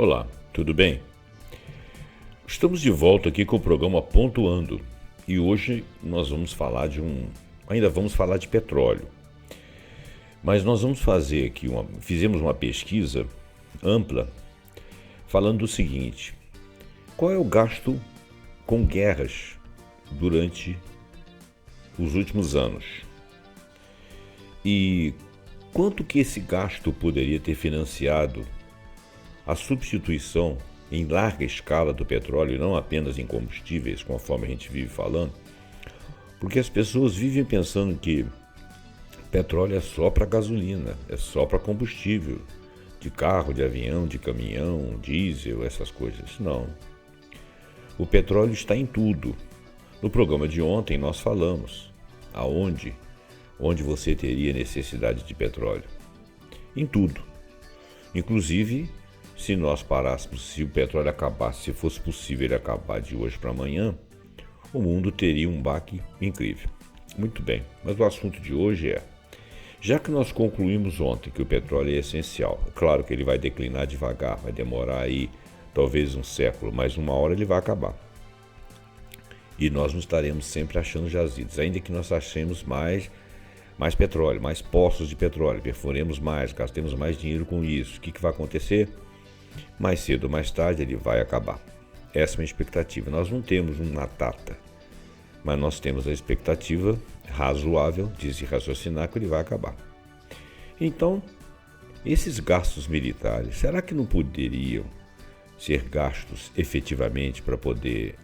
Olá, tudo bem? Estamos de volta aqui com o programa Pontuando e hoje nós vamos falar ainda vamos falar de petróleo, mas nós vamos fazer aqui fizemos uma pesquisa ampla falando do seguinte: qual é o gasto com guerras durante os últimos anos e quanto que esse gasto poderia ter financiado a substituição em larga escala do petróleo, e não apenas em combustíveis, conforme a gente vive falando, porque as pessoas vivem pensando que petróleo é só para gasolina, é só para combustível, de carro, de avião, de caminhão, diesel, essas coisas. Não. O petróleo está em tudo. No programa de ontem nós falamos onde você teria necessidade de petróleo. Em tudo. Inclusive, se nós parássemos, se o petróleo acabasse, se fosse possível ele acabar de hoje para amanhã, o mundo teria um baque incrível. Muito bem, mas o assunto de hoje já que nós concluímos ontem que o petróleo é essencial, claro que ele vai declinar devagar, vai demorar aí talvez um século, mas uma hora ele vai acabar. E nós não estaremos sempre achando jazidos, ainda que nós achemos mais petróleo, mais poços de petróleo, perfuremos mais, gastemos mais dinheiro com isso. O que vai acontecer? Mais cedo ou mais tarde ele vai acabar. Essa é a minha expectativa. Nós não temos uma data, mas nós temos a expectativa razoável de se raciocinar que ele vai acabar. Então, esses gastos militares, será que não poderiam ser gastos efetivamente para poder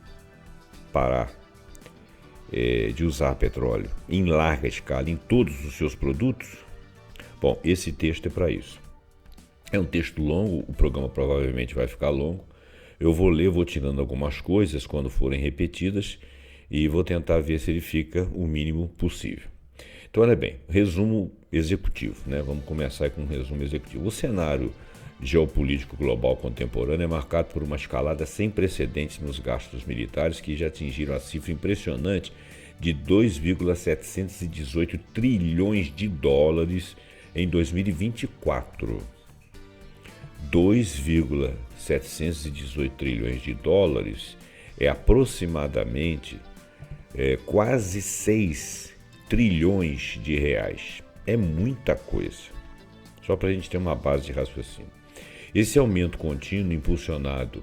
parar de usar petróleo em larga escala em todos os seus produtos? Bom, esse texto é para isso. É um texto longo, o programa provavelmente vai ficar longo. Eu vou ler, vou tirando algumas coisas quando forem repetidas e vou tentar ver se ele fica o mínimo possível. Então, olha bem, resumo executivo, né? Vamos começar com um resumo executivo. O cenário geopolítico global contemporâneo é marcado por uma escalada sem precedentes nos gastos militares que já atingiram a cifra impressionante de 2,718 trilhões de dólares em 2024. 2,718 trilhões de dólares é aproximadamente quase 6 trilhões de reais. É muita coisa. Só para a gente ter uma base de raciocínio. Esse aumento contínuo, impulsionado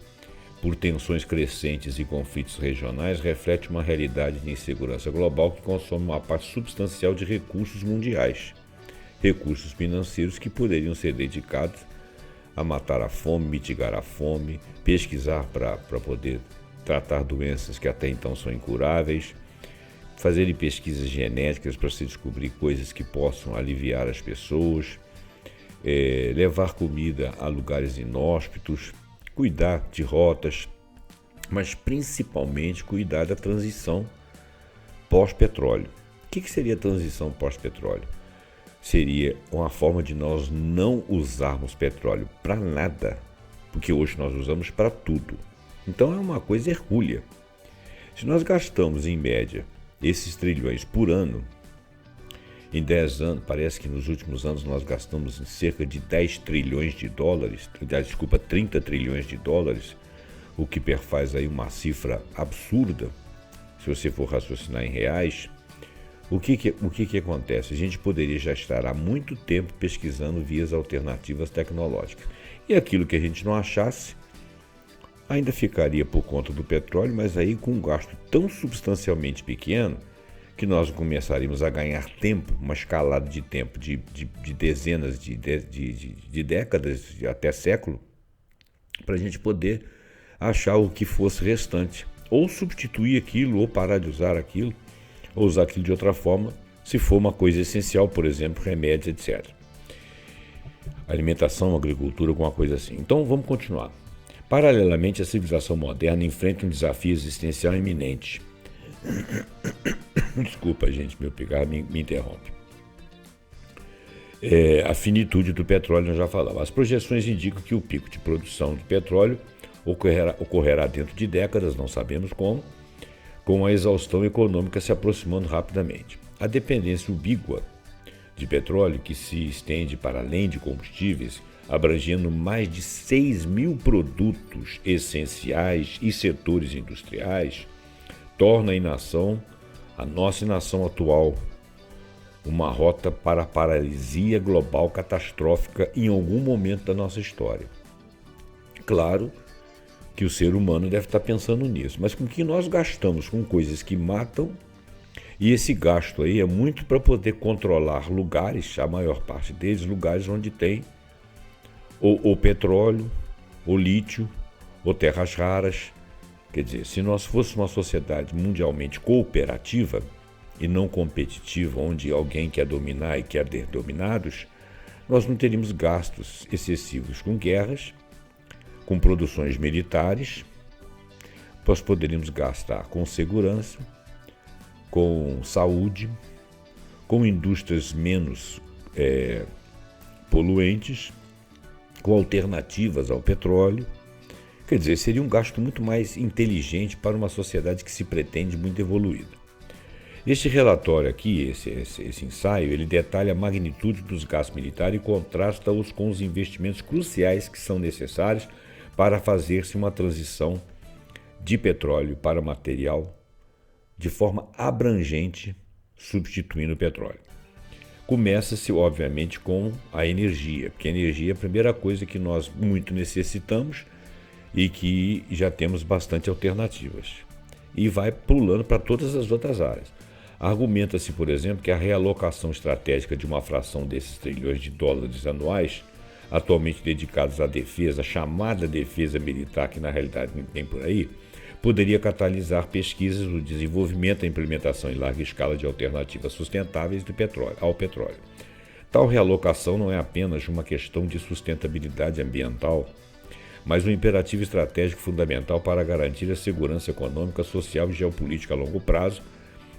por tensões crescentes e conflitos regionais, reflete uma realidade de insegurança global que consome uma parte substancial de recursos mundiais. Recursos financeiros que poderiam ser dedicados a matar a fome, mitigar a fome, pesquisar para poder tratar doenças que até então são incuráveis, fazer pesquisas genéticas para se descobrir coisas que possam aliviar as pessoas, levar comida a lugares inóspitos, cuidar de rotas, mas principalmente cuidar da transição pós-petróleo. O que seria a transição pós-petróleo? Seria uma forma de nós não usarmos petróleo para nada, porque hoje nós usamos para tudo. Então é uma coisa hercúlea. Se nós gastamos em média esses trilhões por ano, em 10 anos, parece que nos últimos anos nós gastamos cerca de 10 trilhões de dólares, 30 trilhões de dólares, o que perfaz aí uma cifra absurda, se você for raciocinar em reais. O que acontece? A gente poderia já estar há muito tempo pesquisando vias alternativas tecnológicas. E aquilo que a gente não achasse, ainda ficaria por conta do petróleo, mas aí com um gasto tão substancialmente pequeno, que nós começaríamos a ganhar tempo, uma escalada de tempo de dezenas de décadas, até século, para a gente poder achar o que fosse restante. Ou substituir aquilo, ou parar de usar aquilo, ou usar aquilo de outra forma, se for uma coisa essencial, por exemplo, remédios, etc. Alimentação, agricultura, alguma coisa assim. Então, vamos continuar. Paralelamente, a civilização moderna enfrenta um desafio existencial iminente. Desculpa, gente, meu pigarro me interrompe. A finitude do petróleo, nós já falamos. As projeções indicam que o pico de produção de petróleo ocorrerá dentro de décadas, não sabemos como, com a exaustão econômica se aproximando rapidamente. A dependência ubíqua de petróleo que se estende para além de combustíveis, abrangendo mais de 6.000 produtos essenciais e setores industriais, torna a nossa nação atual, uma rota para a paralisia global catastrófica em algum momento da nossa história. Claro que o ser humano deve estar pensando nisso, mas com que nós gastamos com coisas que matam, e esse gasto aí é muito para poder controlar lugares, a maior parte deles, lugares onde tem ou petróleo, ou lítio, ou terras raras. Quer dizer, se nós fôssemos uma sociedade mundialmente cooperativa e não competitiva, onde alguém quer dominar e quer ter dominados, nós não teríamos gastos excessivos com guerras, com produções militares, nós poderíamos gastar com segurança, com saúde, com indústrias menos poluentes, com alternativas ao petróleo. Quer dizer, seria um gasto muito mais inteligente para uma sociedade que se pretende muito evoluída. Este relatório aqui, esse ensaio, ele detalha a magnitude dos gastos militares e contrasta-os com os investimentos cruciais que são necessários para fazer-se uma transição de petróleo para material de forma abrangente, substituindo o petróleo. Começa-se, obviamente, com a energia, porque a energia é a primeira coisa que nós muito necessitamos e que já temos bastante alternativas. E vai pulando para todas as outras áreas. Argumenta-se, por exemplo, que a realocação estratégica de uma fração desses trilhões de dólares anuais, atualmente dedicados à defesa, chamada defesa militar, que na realidade não tem por aí, poderia catalisar pesquisas no desenvolvimento e implementação em larga escala de alternativas sustentáveis ao petróleo. Tal realocação não é apenas uma questão de sustentabilidade ambiental, mas um imperativo estratégico fundamental para garantir a segurança econômica, social e geopolítica a longo prazo,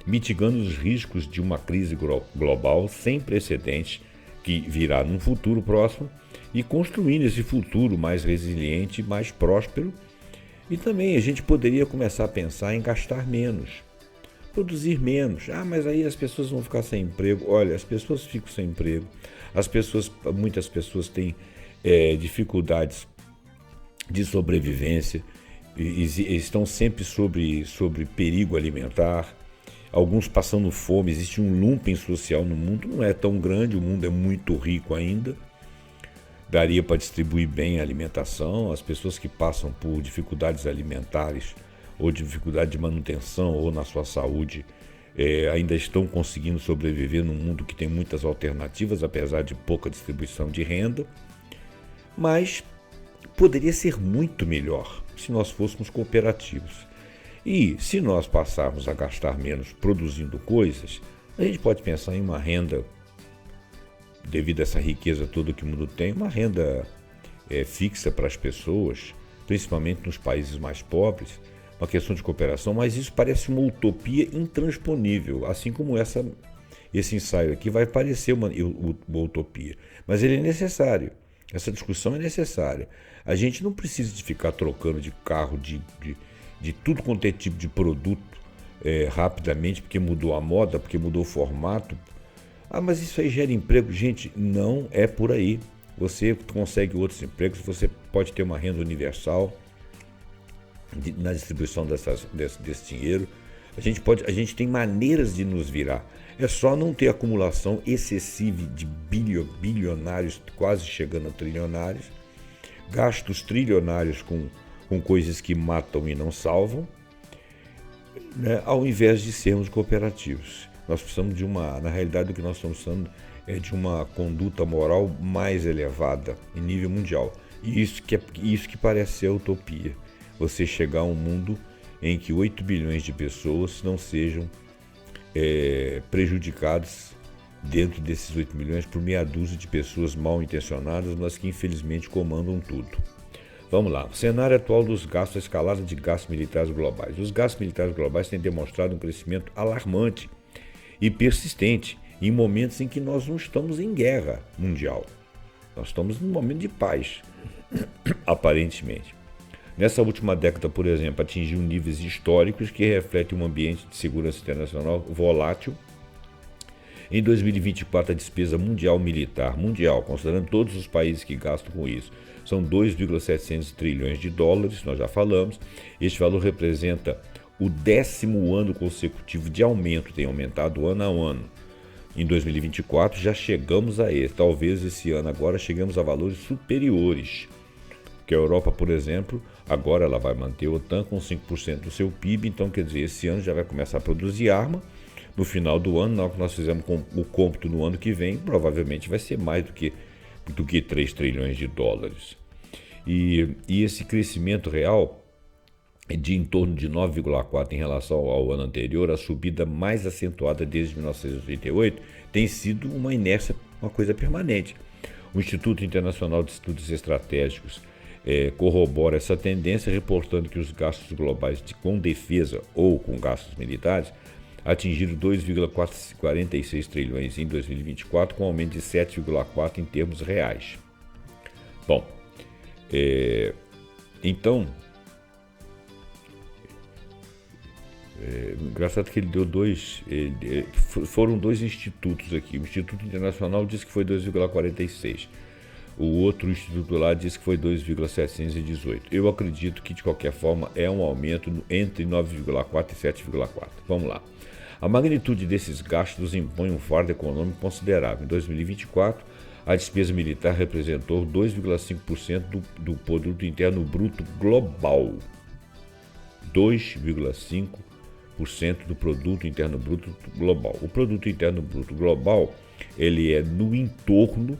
mitigando os riscos de uma crise global sem precedentes que virá num futuro próximo e construindo esse futuro mais resiliente, mais próspero. E também a gente poderia começar a pensar em gastar menos, produzir menos. Mas aí as pessoas vão ficar sem emprego. Olha, as pessoas ficam sem emprego, muitas pessoas têm dificuldades de sobrevivência, estão sempre sobre perigo alimentar, alguns passando fome, existe um lumping social no mundo, não é tão grande, o mundo é muito rico ainda, daria para distribuir bem a alimentação. As pessoas que passam por dificuldades alimentares ou dificuldade de manutenção ou na sua saúde ainda estão conseguindo sobreviver num mundo que tem muitas alternativas, apesar de pouca distribuição de renda, mas poderia ser muito melhor se nós fôssemos cooperativos. E se nós passarmos a gastar menos produzindo coisas, a gente pode pensar em uma renda, devido a essa riqueza toda que o mundo tem, uma renda fixa para as pessoas, principalmente nos países mais pobres, uma questão de cooperação, mas isso parece uma utopia intransponível, assim como esse ensaio aqui vai parecer uma utopia, mas ele é necessário. Essa discussão é necessária. A gente não precisa de ficar trocando de carro, de tudo quanto é tipo de produto rapidamente, porque mudou a moda, porque mudou o formato. Mas isso aí gera emprego. Gente, não é por aí. Você consegue outros empregos, você pode ter uma renda universal na distribuição desse dinheiro. A gente tem maneiras de nos virar. É só não ter acumulação excessiva de bilionários, quase chegando a trilionários, gastos trilionários com coisas que matam e não salvam, né, ao invés de sermos cooperativos. Nós precisamos na realidade, o que nós estamos precisando é de uma conduta moral mais elevada em nível mundial. E isso que parece ser a utopia. Você chegar a um mundo em que 8 bilhões de pessoas não sejam prejudicados dentro desses 8 milhões por meia dúzia de pessoas mal intencionadas, mas que infelizmente comandam tudo. Vamos lá. O cenário atual dos gastos, a escalada de gastos militares globais. Os gastos militares globais têm demonstrado um crescimento alarmante e persistente em momentos em que nós não estamos em guerra mundial. Nós estamos num momento de paz, aparentemente. Nessa última década, por exemplo, atingiu níveis históricos que refletem um ambiente de segurança internacional volátil Em 2024, a despesa mundial militar, considerando todos os países que gastam com isso, são 2,700 trilhões de dólares, nós já falamos. Este valor representa o 10º ano consecutivo de aumento, tem aumentado ano a ano. Em 2024 já chegamos a esse, talvez esse ano agora chegamos a valores superiores. Que a Europa, por exemplo, agora ela vai manter a OTAN com 5% do seu PIB, então quer dizer, esse ano já vai começar a produzir arma. No final do ano, na hora que nós fizermos o cômputo no ano que vem, provavelmente vai ser mais do que 3 trilhões de dólares. E esse crescimento real é de em torno de 9,4% em relação ao ano anterior, a subida mais acentuada desde 1988, tem sido uma inércia, uma coisa permanente. O Instituto Internacional de Estudos Estratégicos corrobora essa tendência, reportando que os gastos globais com defesa ou com gastos militares atingiram 2,46 trilhões em 2024, com aumento de 7,4% em termos reais. Bom, então, engraçado que ele deu foram dois institutos aqui. O Instituto Internacional disse que foi 2,46. O outro instituto lá disse que foi 2,718. Eu acredito que, de qualquer forma, é um aumento entre 9,4 e 7,4. Vamos lá. A magnitude desses gastos impõe um fardo econômico considerável. Em 2024, a despesa militar representou 2,5% do produto interno bruto global. 2,5% do produto interno bruto global. O produto interno bruto global, ele é no entorno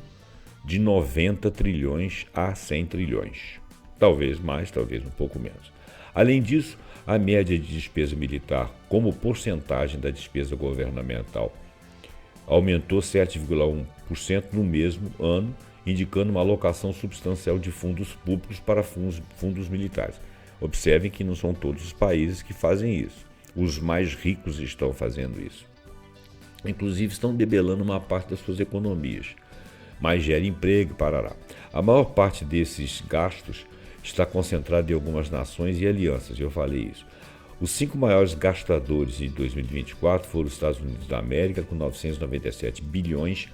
de 90 trilhões a 100 trilhões. Talvez mais, talvez um pouco menos. Além disso, a média de despesa militar como porcentagem da despesa governamental aumentou 7,1% no mesmo ano, indicando uma alocação substancial de fundos públicos para fundos militares. Observem que não são todos os países que fazem isso. Os mais ricos estão fazendo isso. Inclusive estão debelando uma parte das suas economias, mas gera emprego, parará. A maior parte desses gastos está concentrada em algumas nações e alianças, eu falei isso. Os 5 maiores gastadores em 2024 foram os Estados Unidos da América, com 997 bilhões,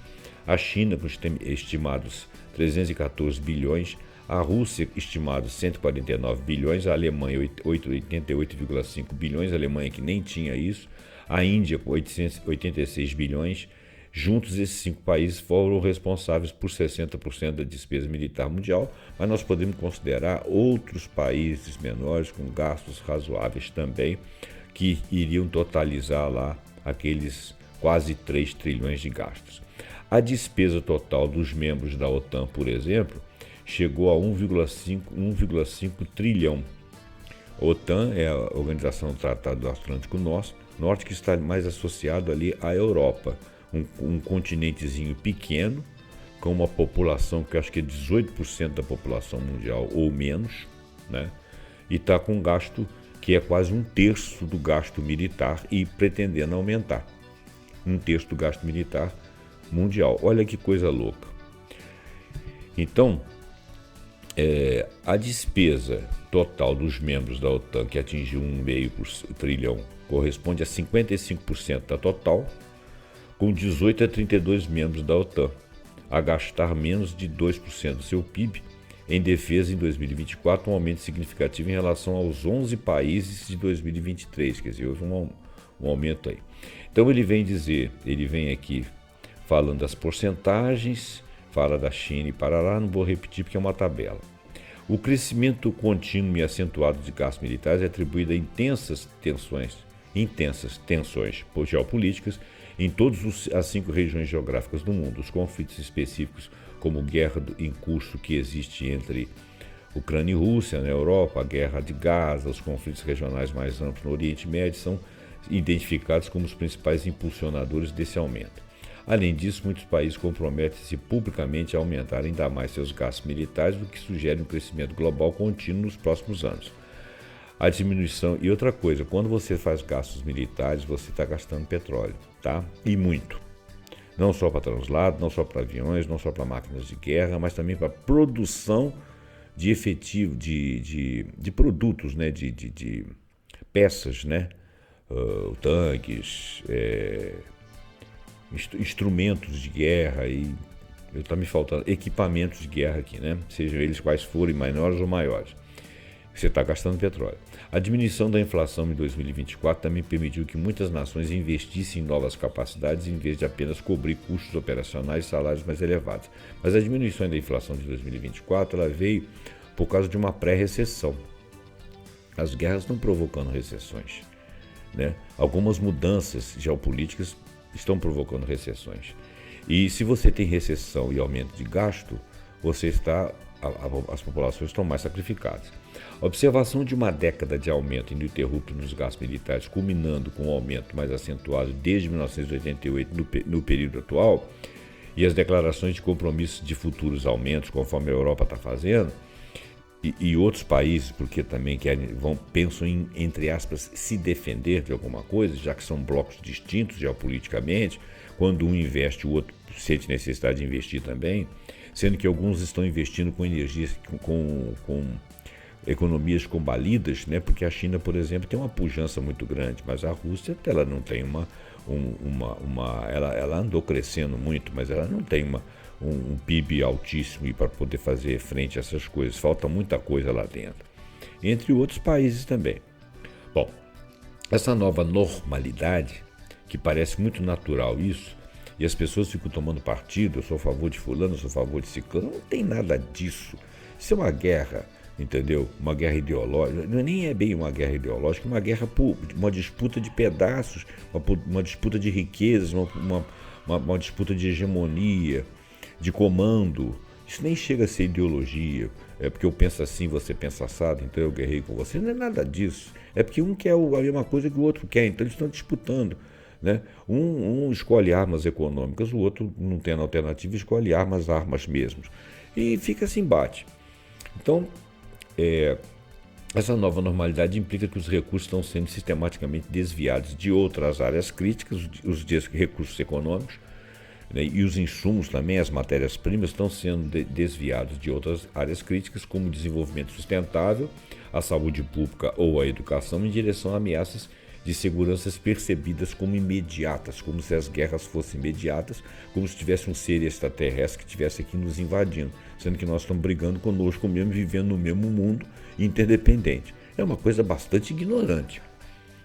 a China, com estimados 314 bilhões, a Rússia, estimados 149 bilhões, a Alemanha, 88,5 bilhões, a Alemanha que nem tinha isso, a Índia, com 886 bilhões. Juntos, esses 5 países foram responsáveis por 60% da despesa militar mundial, mas nós podemos considerar outros países menores com gastos razoáveis também, que iriam totalizar lá aqueles quase 3 trilhões de gastos. A despesa total dos membros da OTAN, por exemplo, chegou a 1,5 trilhão. A OTAN é a Organização do Tratado do Atlântico Norte, que está mais associado ali à Europa. Um continentezinho pequeno, com uma população que eu acho que é 18% da população mundial ou menos, né? E está com um gasto que é quase 1/3 do gasto militar e pretendendo aumentar. 1/3 do gasto militar mundial. Olha que coisa louca. Então, a despesa total dos membros da OTAN, que atingiu 1,5 trilhão, corresponde a 55% da total, com 18 a 32 membros da OTAN, a gastar menos de 2% do seu PIB em defesa em 2024, um aumento significativo em relação aos 11 países de 2023, quer dizer, houve um aumento aí. Então ele vem aqui falando das porcentagens, fala da China e parará, não vou repetir porque é uma tabela. O crescimento contínuo e acentuado de gastos militares é atribuído a intensas tensões geopolíticas em todas as 5 regiões geográficas do mundo. Os conflitos específicos, como guerra em curso que existe entre Ucrânia e Rússia na Europa, a guerra de Gaza, os conflitos regionais mais amplos no Oriente Médio, são identificados como os principais impulsionadores desse aumento. Além disso, muitos países comprometem-se publicamente a aumentar ainda mais seus gastos militares, o que sugere um crescimento global contínuo nos próximos anos. A diminuição, e outra coisa, quando você faz gastos militares, você está gastando petróleo, tá? E muito. Não só para translado, não só para aviões, não só para máquinas de guerra, mas também para produção de efetivo, de produtos, né? de peças, né? Tanques, instrumentos de guerra e está me faltando equipamentos de guerra aqui, né? Sejam eles quais forem, menores ou maiores. Você está gastando petróleo. A diminuição da inflação em 2024 também permitiu que muitas nações investissem em novas capacidades em vez de apenas cobrir custos operacionais e salários mais elevados. Mas a diminuição da inflação de 2024 ela veio por causa de uma pré-recessão. As guerras estão provocando recessões, né? Algumas mudanças geopolíticas estão provocando recessões. E se você tem recessão e aumento de gasto, as populações estão mais sacrificadas. A observação de uma década de aumento ininterrupto nos gastos militares, culminando com um aumento mais acentuado desde 1988 no período atual, e as declarações de compromissos de futuros aumentos, conforme a Europa está fazendo, e outros países, porque também pensam em, entre aspas, se defender de alguma coisa, já que são blocos distintos geopoliticamente, quando um investe, o outro sente necessidade de investir também, sendo que alguns estão investindo com energias, com economias combalidas, né? Porque a China, por exemplo, tem uma pujança muito grande, mas a Rússia ela não tem ela andou crescendo muito, mas ela não tem um PIB altíssimo para poder fazer frente a essas coisas. Falta muita coisa lá dentro, entre outros países também. Bom, essa nova normalidade, que parece muito natural isso, e as pessoas ficam tomando partido, eu sou a favor de fulano, eu sou a favor de ciclano, não tem nada disso. Isso é uma guerra, entendeu? Uma guerra ideológica, nem é bem uma guerra ideológica, uma guerra uma disputa de pedaços, uma disputa de riquezas, uma disputa de hegemonia, de comando. Isso nem chega a ser ideologia, é porque eu penso assim, você pensa assado, então eu guerrei com você. Não é nada disso. É porque um quer a mesma coisa que o outro quer, então eles estão disputando, né? Um escolhe armas econômicas, o outro, não tendo alternativa, escolhe armas mesmo. E fica esse embate. Então, essa nova normalidade implica que os recursos estão sendo sistematicamente desviados de outras áreas críticas, os recursos econômicos, né, e os insumos também, as matérias-primas, estão sendo desviados de outras áreas críticas, como o desenvolvimento sustentável, a saúde pública ou a educação, em direção a ameaças de seguranças percebidas como imediatas, como se as guerras fossem imediatas, como se tivesse um ser extraterrestre que estivesse aqui nos invadindo, sendo que nós estamos brigando conosco mesmo, vivendo no mesmo mundo interdependente. É uma coisa bastante ignorante,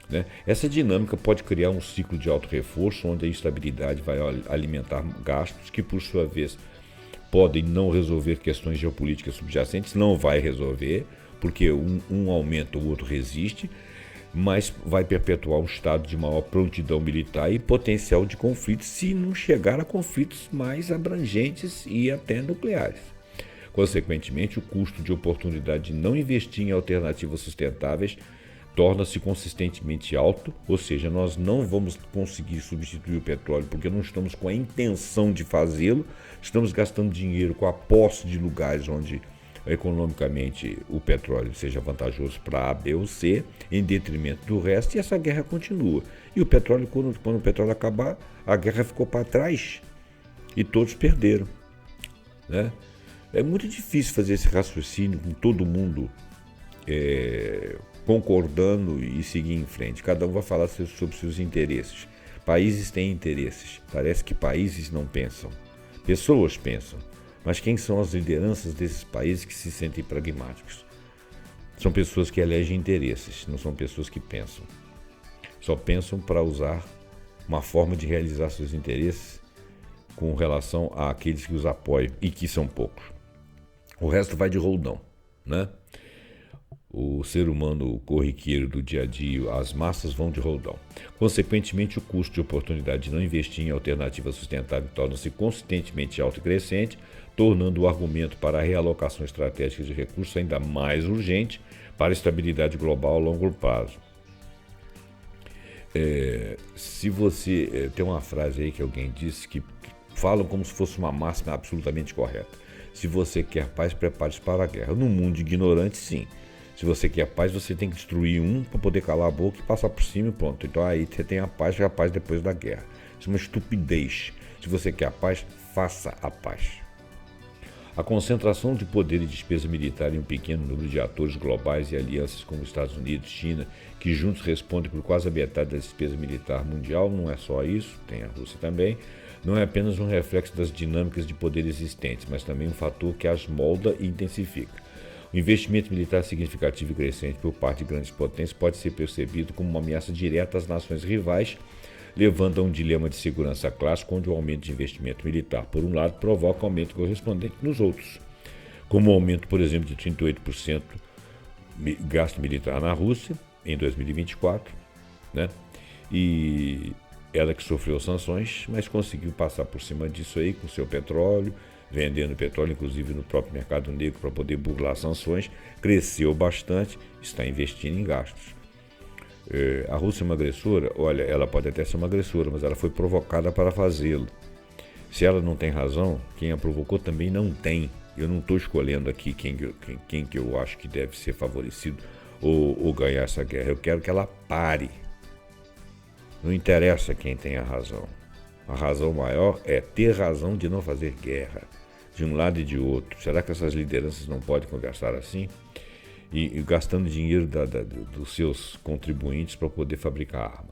né? Essa dinâmica pode criar um ciclo de auto-reforço, onde a instabilidade vai alimentar gastos que, por sua vez, podem não resolver questões geopolíticas subjacentes, não vai resolver, porque um aumenta, o outro resiste, mas vai perpetuar um estado de maior prontidão militar e potencial de conflitos, se não chegar a conflitos mais abrangentes e até nucleares. Consequentemente, o custo de oportunidade de não investir em alternativas sustentáveis torna-se consistentemente alto, ou seja, nós não vamos conseguir substituir o petróleo porque não estamos com a intenção de fazê-lo, estamos gastando dinheiro com a posse de lugares onde economicamente o petróleo seja vantajoso para A, B ou C, em detrimento do resto, e essa guerra continua. E o petróleo, quando o petróleo acabar, a guerra ficou para trás e todos perderam, né? É muito difícil fazer esse raciocínio com todo mundo concordando e seguir em frente. Cada um vai falar sobre seus interesses. Países têm interesses. Parece que países não pensam. Pessoas pensam. Mas quem são as lideranças desses países que se sentem pragmáticos? São pessoas que elegem interesses, não são pessoas que pensam. Só pensam para usar uma forma de realizar seus interesses com relação àqueles que os apoiam, e que são poucos. O resto vai de roldão, né? O ser humano corriqueiro do dia a dia, as massas vão de roldão. Consequentemente, o custo de oportunidade de não investir em alternativa sustentável torna-se consistentemente alto e crescente, tornando o argumento para a realocação estratégica de recursos ainda mais urgente para a estabilidade global a longo prazo. Se você tem uma frase aí que alguém disse que falam como se fosse uma máxima absolutamente correta. Se você quer paz, prepare-se para a guerra. No mundo ignorante, sim. Se você quer paz, você tem que destruir um para poder calar a boca e passar por cima e pronto. Então aí você tem a paz depois da guerra. Isso é uma estupidez. Se você quer a paz, faça a paz. A concentração de poder e despesa militar em um pequeno número de atores globais e alianças como Estados Unidos e China, que juntos respondem por quase a metade da despesa militar mundial, não é só isso, tem a Rússia também, não é apenas um reflexo das dinâmicas de poder existentes, mas também um fator que as molda e intensifica. O investimento militar significativo e crescente por parte de grandes potências pode ser percebido como uma ameaça direta às nações rivais, levando a um dilema de segurança clássico, onde o aumento de investimento militar, por um lado, provoca aumento correspondente nos outros, como o aumento, por exemplo, de 38% gasto militar na Rússia em 2024, né? E ela que sofreu sanções, mas conseguiu passar por cima disso aí com seu petróleo, vendendo petróleo, inclusive no próprio mercado negro, para poder burlar sanções, cresceu bastante, está investindo em gastos. A Rússia é uma agressora? Olha, ela pode até ser uma agressora, mas ela foi provocada para fazê-lo. Se ela não tem razão, quem a provocou também não tem. Eu não estou escolhendo aqui quem que eu acho que deve ser favorecido ou ganhar essa guerra. Eu quero que ela pare. Não interessa quem tem a razão. A razão maior é ter razão de não fazer guerra, de um lado e de outro. Será que essas lideranças não podem conversar assim? E gastando dinheiro dos seus contribuintes para poder fabricar arma.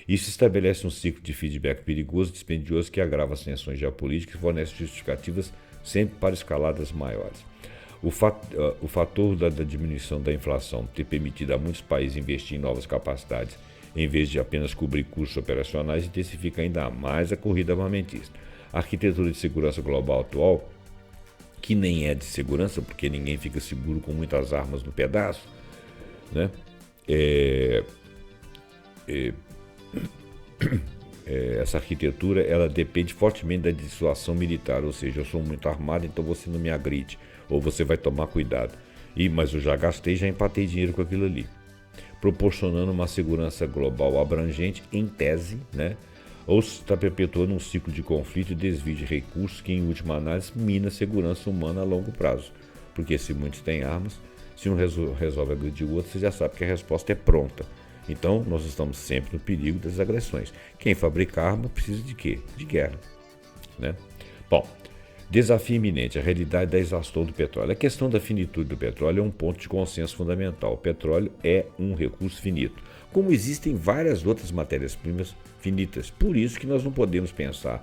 Isso estabelece um ciclo de feedback perigoso e dispendioso que agrava as tensões geopolíticas e fornece justificativas sempre para escaladas maiores. O fator da diminuição da inflação ter permitido a muitos países investir em novas capacidades em vez de apenas cobrir custos operacionais, intensifica ainda mais a corrida armamentista. A arquitetura de segurança global atual, que nem é de segurança, porque ninguém fica seguro com muitas armas no pedaço, né? Essa arquitetura ela depende fortemente da dissuasão militar, ou seja, eu sou muito armado, então você não me agride, ou você vai tomar cuidado. Mas eu já gastei, já empatei dinheiro com aquilo ali, proporcionando uma segurança global abrangente, em tese, né? Ou está perpetuando um ciclo de conflito e desvio de recursos que, em última análise, mina a segurança humana a longo prazo. Porque se muitos têm armas, se um resolve agredir o outro, você já sabe que a resposta é pronta. Então, nós estamos sempre no perigo das agressões. Quem fabrica arma precisa de quê? De guerra, né? Bom, desafio iminente, a realidade da exaustão do petróleo. A questão da finitude do petróleo é um ponto de consenso fundamental. O petróleo é um recurso finito, como existem várias outras matérias-primas finitas. Por isso que nós não podemos pensar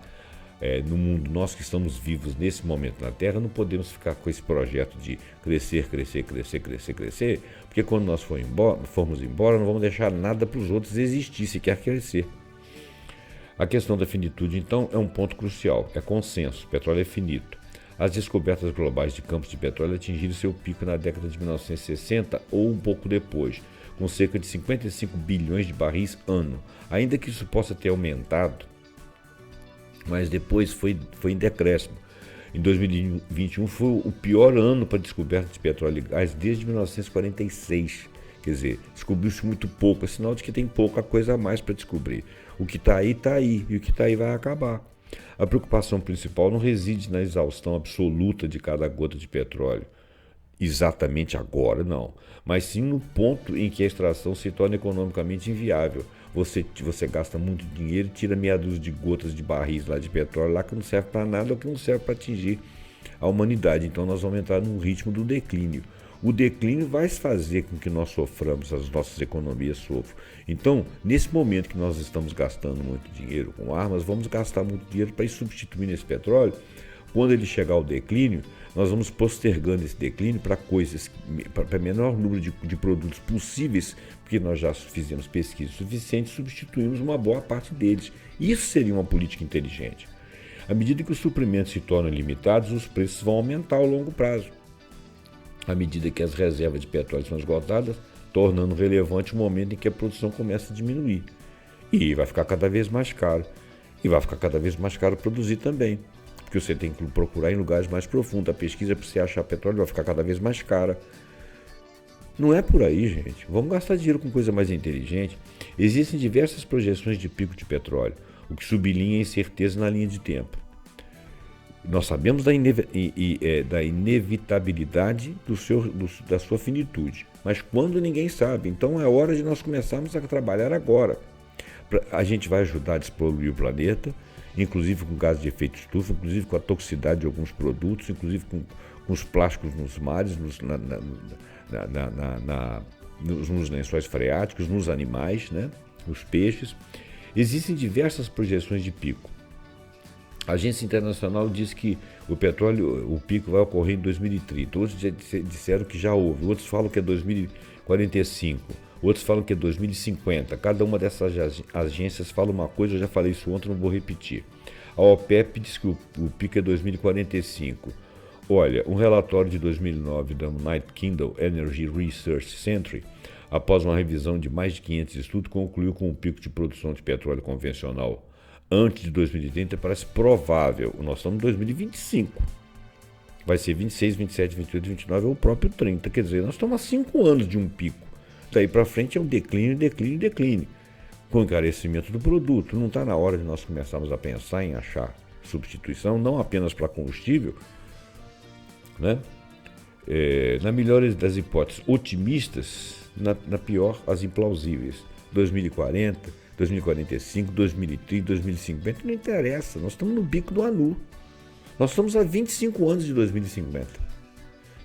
no mundo, nós que estamos vivos nesse momento na Terra, não podemos ficar com esse projeto de crescer, porque quando nós formos embora, não vamos deixar nada para os outros existir se quer crescer. A questão da finitude, então, é um ponto crucial, é consenso, o petróleo é finito. As descobertas globais de campos de petróleo atingiram seu pico na década de 1960 ou um pouco depois, com cerca de 55 bilhões de barris ano, ainda que isso possa ter aumentado, mas depois foi em decréscimo. Em 2021 foi o pior ano para a descoberta de petróleo e gás desde 1946. Quer dizer, descobriu-se muito pouco, é sinal de que tem pouca coisa a mais para descobrir. O que está aí, e o que está aí vai acabar. A preocupação principal não reside na exaustão absoluta de cada gota de petróleo, exatamente agora, não, mas sim no ponto em que a extração se torna economicamente inviável. Você gasta muito dinheiro e tira meia dúzia de gotas de barris lá de petróleo lá que não serve para nada ou que não serve para atingir a humanidade. Então nós vamos entrar no ritmo do declínio. O declínio vai fazer com que nós soframos, as nossas economias sofram. Então, nesse momento que nós estamos gastando muito dinheiro com armas, vamos gastar muito dinheiro para ir substituindo esse petróleo. Quando ele chegar ao declínio, nós vamos postergando esse declínio para menor número de produtos possíveis, porque nós já fizemos pesquisa suficiente e substituímos uma boa parte deles. Isso seria uma política inteligente. À medida que os suprimentos se tornam limitados, os preços vão aumentar ao longo prazo. À medida que as reservas de petróleo são esgotadas, tornando relevante o momento em que a produção começa a diminuir. E vai ficar cada vez mais caro. E vai ficar cada vez mais caro produzir também, porque você tem que procurar em lugares mais profundos. A pesquisa para você achar petróleo vai ficar cada vez mais cara. Não é por aí, gente. Vamos gastar dinheiro com coisa mais inteligente. Existem diversas projeções de pico de petróleo, o que sublinha a incerteza na linha de tempo. Nós sabemos da inevitabilidade da sua finitude, mas quando ninguém sabe. Então é hora de nós começarmos a trabalhar agora. A gente vai ajudar a despoluir o planeta, inclusive com gases de efeito estufa, inclusive com a toxicidade de alguns produtos, inclusive com os plásticos nos mares, nos lençóis freáticos, nos animais, né? Nos peixes. Existem diversas projeções de pico. A agência internacional diz que o petróleo, o pico vai ocorrer em 2030. Outros já disseram que já houve, outros falam que é 2045, outros falam que é 2050. Cada uma dessas agências fala uma coisa, eu já falei isso ontem, não vou repetir. A OPEP diz que o pico é 2045. Olha, um relatório de 2009 da United Kingdom Energy Research Centre, após uma revisão de mais de 500 estudos, concluiu com um pico de produção de petróleo convencional antes de 2030 parece provável. Nós estamos em 2025. Vai ser 26, 27, 28, 29 ou o próprio 30. Quer dizer, nós estamos há 5 anos de um pico. Daí para frente é um declínio, declínio, declínio. Com o encarecimento do produto. Não está na hora de nós começarmos a pensar em achar substituição, não apenas para combustível, né? Na melhor das hipóteses otimistas, na pior as implausíveis. 2040, 2045, 2030, 2050, não interessa, nós estamos no bico do Anu. Nós estamos há 25 anos de 2050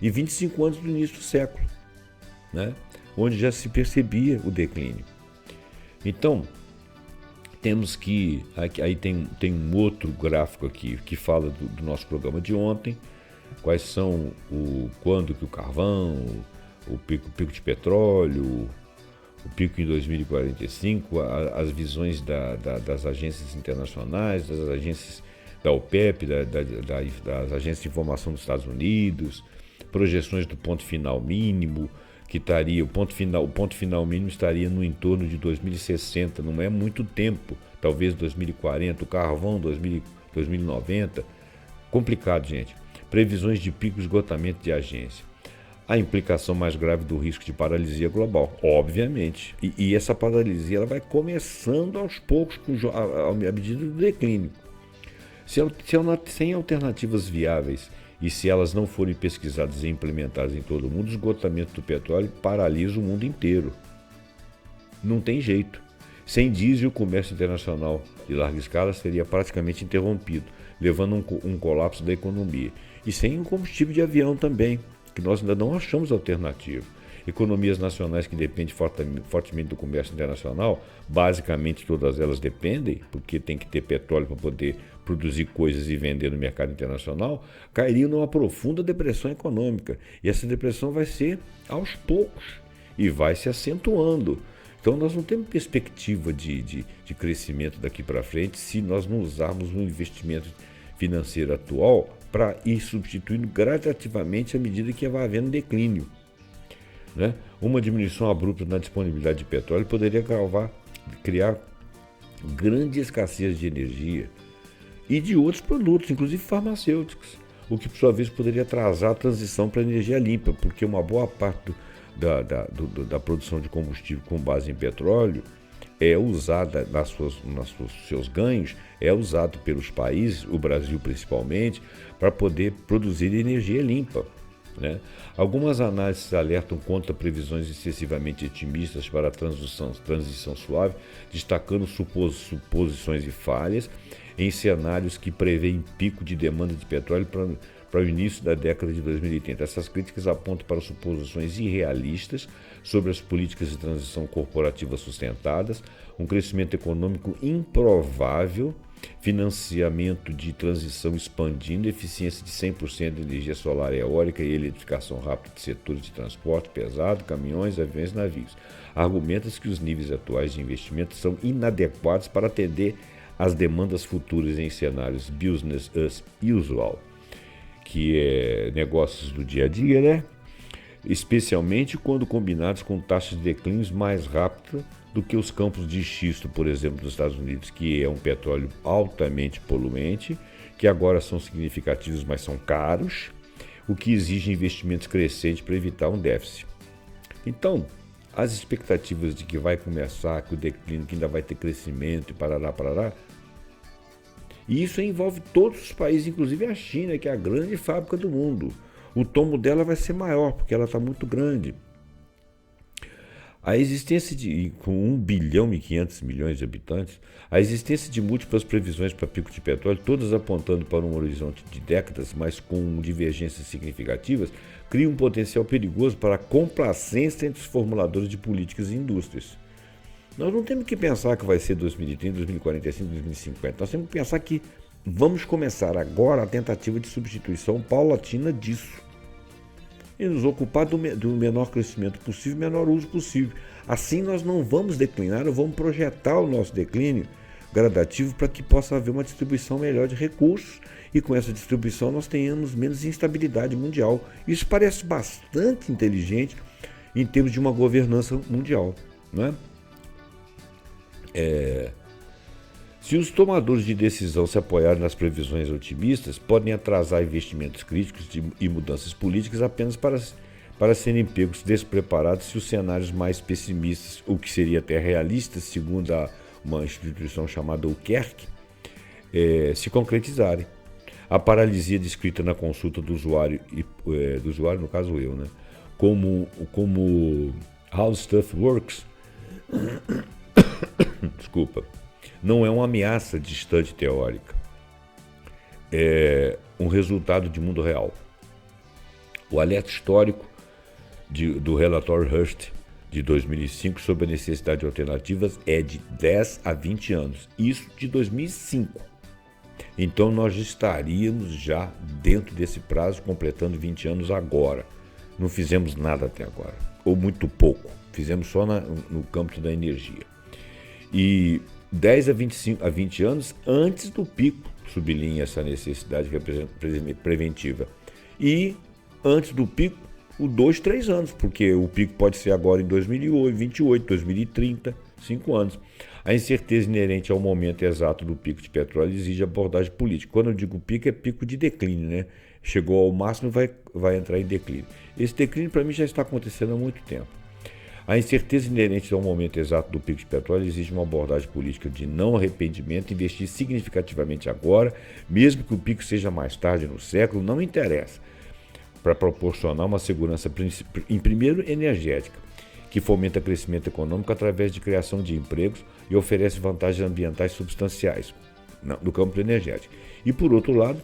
e 25 anos do início do século, né? Onde já se percebia o declínio. Então, temos que, aí tem um outro gráfico aqui que fala do nosso programa de ontem, quais são quando que o carvão, o pico de petróleo, o pico em 2045, as visões das agências internacionais, das agências da OPEP, das agências de informação dos Estados Unidos, projeções do ponto final mínimo, que estaria, o ponto final mínimo estaria no entorno de 2060, não é muito tempo, talvez 2040, o carvão 2090, complicado, gente. Previsões de pico de esgotamento de agência. A implicação mais grave do risco de paralisia global, obviamente. E essa paralisia ela vai começando aos poucos, à medida do declínio. Sem alternativas viáveis e se elas não forem pesquisadas e implementadas em todo o mundo, o esgotamento do petróleo paralisa o mundo inteiro. Não tem jeito. Sem diesel, o comércio internacional de larga escala seria praticamente interrompido, levando um colapso da economia. E sem o combustível de avião também, que nós ainda não achamos alternativa. Economias nacionais que dependem fortemente do comércio internacional, basicamente todas elas dependem, porque tem que ter petróleo para poder produzir coisas e vender no mercado internacional, cairiam numa profunda depressão econômica. E essa depressão vai ser aos poucos e vai se acentuando. Então nós não temos perspectiva de crescimento daqui para frente se nós não usarmos o investimento financeiro atual para ir substituindo gradativamente à medida que vai havendo declínio, né? Uma diminuição abrupta na disponibilidade de petróleo poderia criar grande escassez de energia e de outros produtos, inclusive farmacêuticos, o que por sua vez poderia atrasar a transição para a energia limpa, porque uma boa parte da produção de combustível com base em petróleo é usada seus ganhos, é usado pelos países, o Brasil principalmente, para poder produzir energia limpa, né? Algumas análises alertam contra previsões excessivamente otimistas para a transição suave, destacando suposições e falhas em cenários que prevêem pico de demanda de petróleo para o início da década de 2030. Essas críticas apontam para suposições irrealistas sobre as políticas de transição corporativa sustentadas, um crescimento econômico improvável, financiamento de transição expandindo, eficiência de 100% de energia solar e eólica e eletrificação rápida de setores de transporte pesado, caminhões, aviões e navios. Argumenta-se que os níveis atuais de investimento são inadequados para atender às demandas futuras em cenários business as usual, que é negócios do dia a dia, né? Especialmente quando combinados com taxas de declínio mais rápidas do que os campos de xisto, por exemplo, dos Estados Unidos, que é um petróleo altamente poluente, que agora são significativos, mas são caros, o que exige investimentos crescentes para evitar um déficit. Então, as expectativas de que vai começar, que o declínio, que ainda vai ter crescimento e parará, e isso envolve todos os países, inclusive a China, que é a grande fábrica do mundo. O tombo dela vai ser maior, porque ela está muito grande. A existência com 1 bilhão e 500 milhões de habitantes, a existência de múltiplas previsões para pico de petróleo, todas apontando para um horizonte de décadas, mas com divergências significativas, cria um potencial perigoso para a complacência entre os formuladores de políticas e indústrias. Nós não temos que pensar que vai ser 2030, 2045, 2050. Nós temos que pensar que vamos começar agora a tentativa de substituição paulatina disso e nos ocupar do menor crescimento possível, menor uso possível. Assim nós não vamos declinar, ou vamos projetar o nosso declínio gradativo para que possa haver uma distribuição melhor de recursos e com essa distribuição nós tenhamos menos instabilidade mundial. Isso parece bastante inteligente em termos de uma governança mundial, não é? Se os tomadores de decisão se apoiarem nas previsões otimistas, podem atrasar investimentos críticos e mudanças políticas apenas para serem pegos despreparados se os cenários mais pessimistas, o que seria até realista, segundo uma instituição chamada UKERC, se concretizarem. A paralisia descrita na consulta do usuário, no caso eu, né, como How Stuff Works, desculpa, não é uma ameaça distante teórica, é um resultado de mundo real. O alerta histórico do relatório Hearst de 2005 sobre a necessidade de alternativas é de 10 a 20 anos, isso de 2005. Então nós estaríamos já dentro desse prazo, completando 20 anos agora. Não fizemos nada até agora, ou muito pouco, fizemos só no campo da energia. E 10 a 20 anos antes do pico, sublinha essa necessidade preventiva. E antes do pico, 2, 3 anos, porque o pico pode ser agora em 2028, 2030, 5 anos. A incerteza inerente ao momento exato do pico de petróleo exige abordagem política. Quando eu digo pico, é pico de declínio, né? Chegou ao máximo e vai entrar em declínio. Esse declínio, para mim, já está acontecendo há muito tempo. A incerteza inerente ao momento exato do pico de petróleo exige uma abordagem política de não arrependimento, investir significativamente agora, mesmo que o pico seja mais tarde no século, não interessa, para proporcionar uma segurança, em primeiro, energética, que fomenta crescimento econômico através de criação de empregos e oferece vantagens ambientais substanciais no campo energético. E, por outro lado,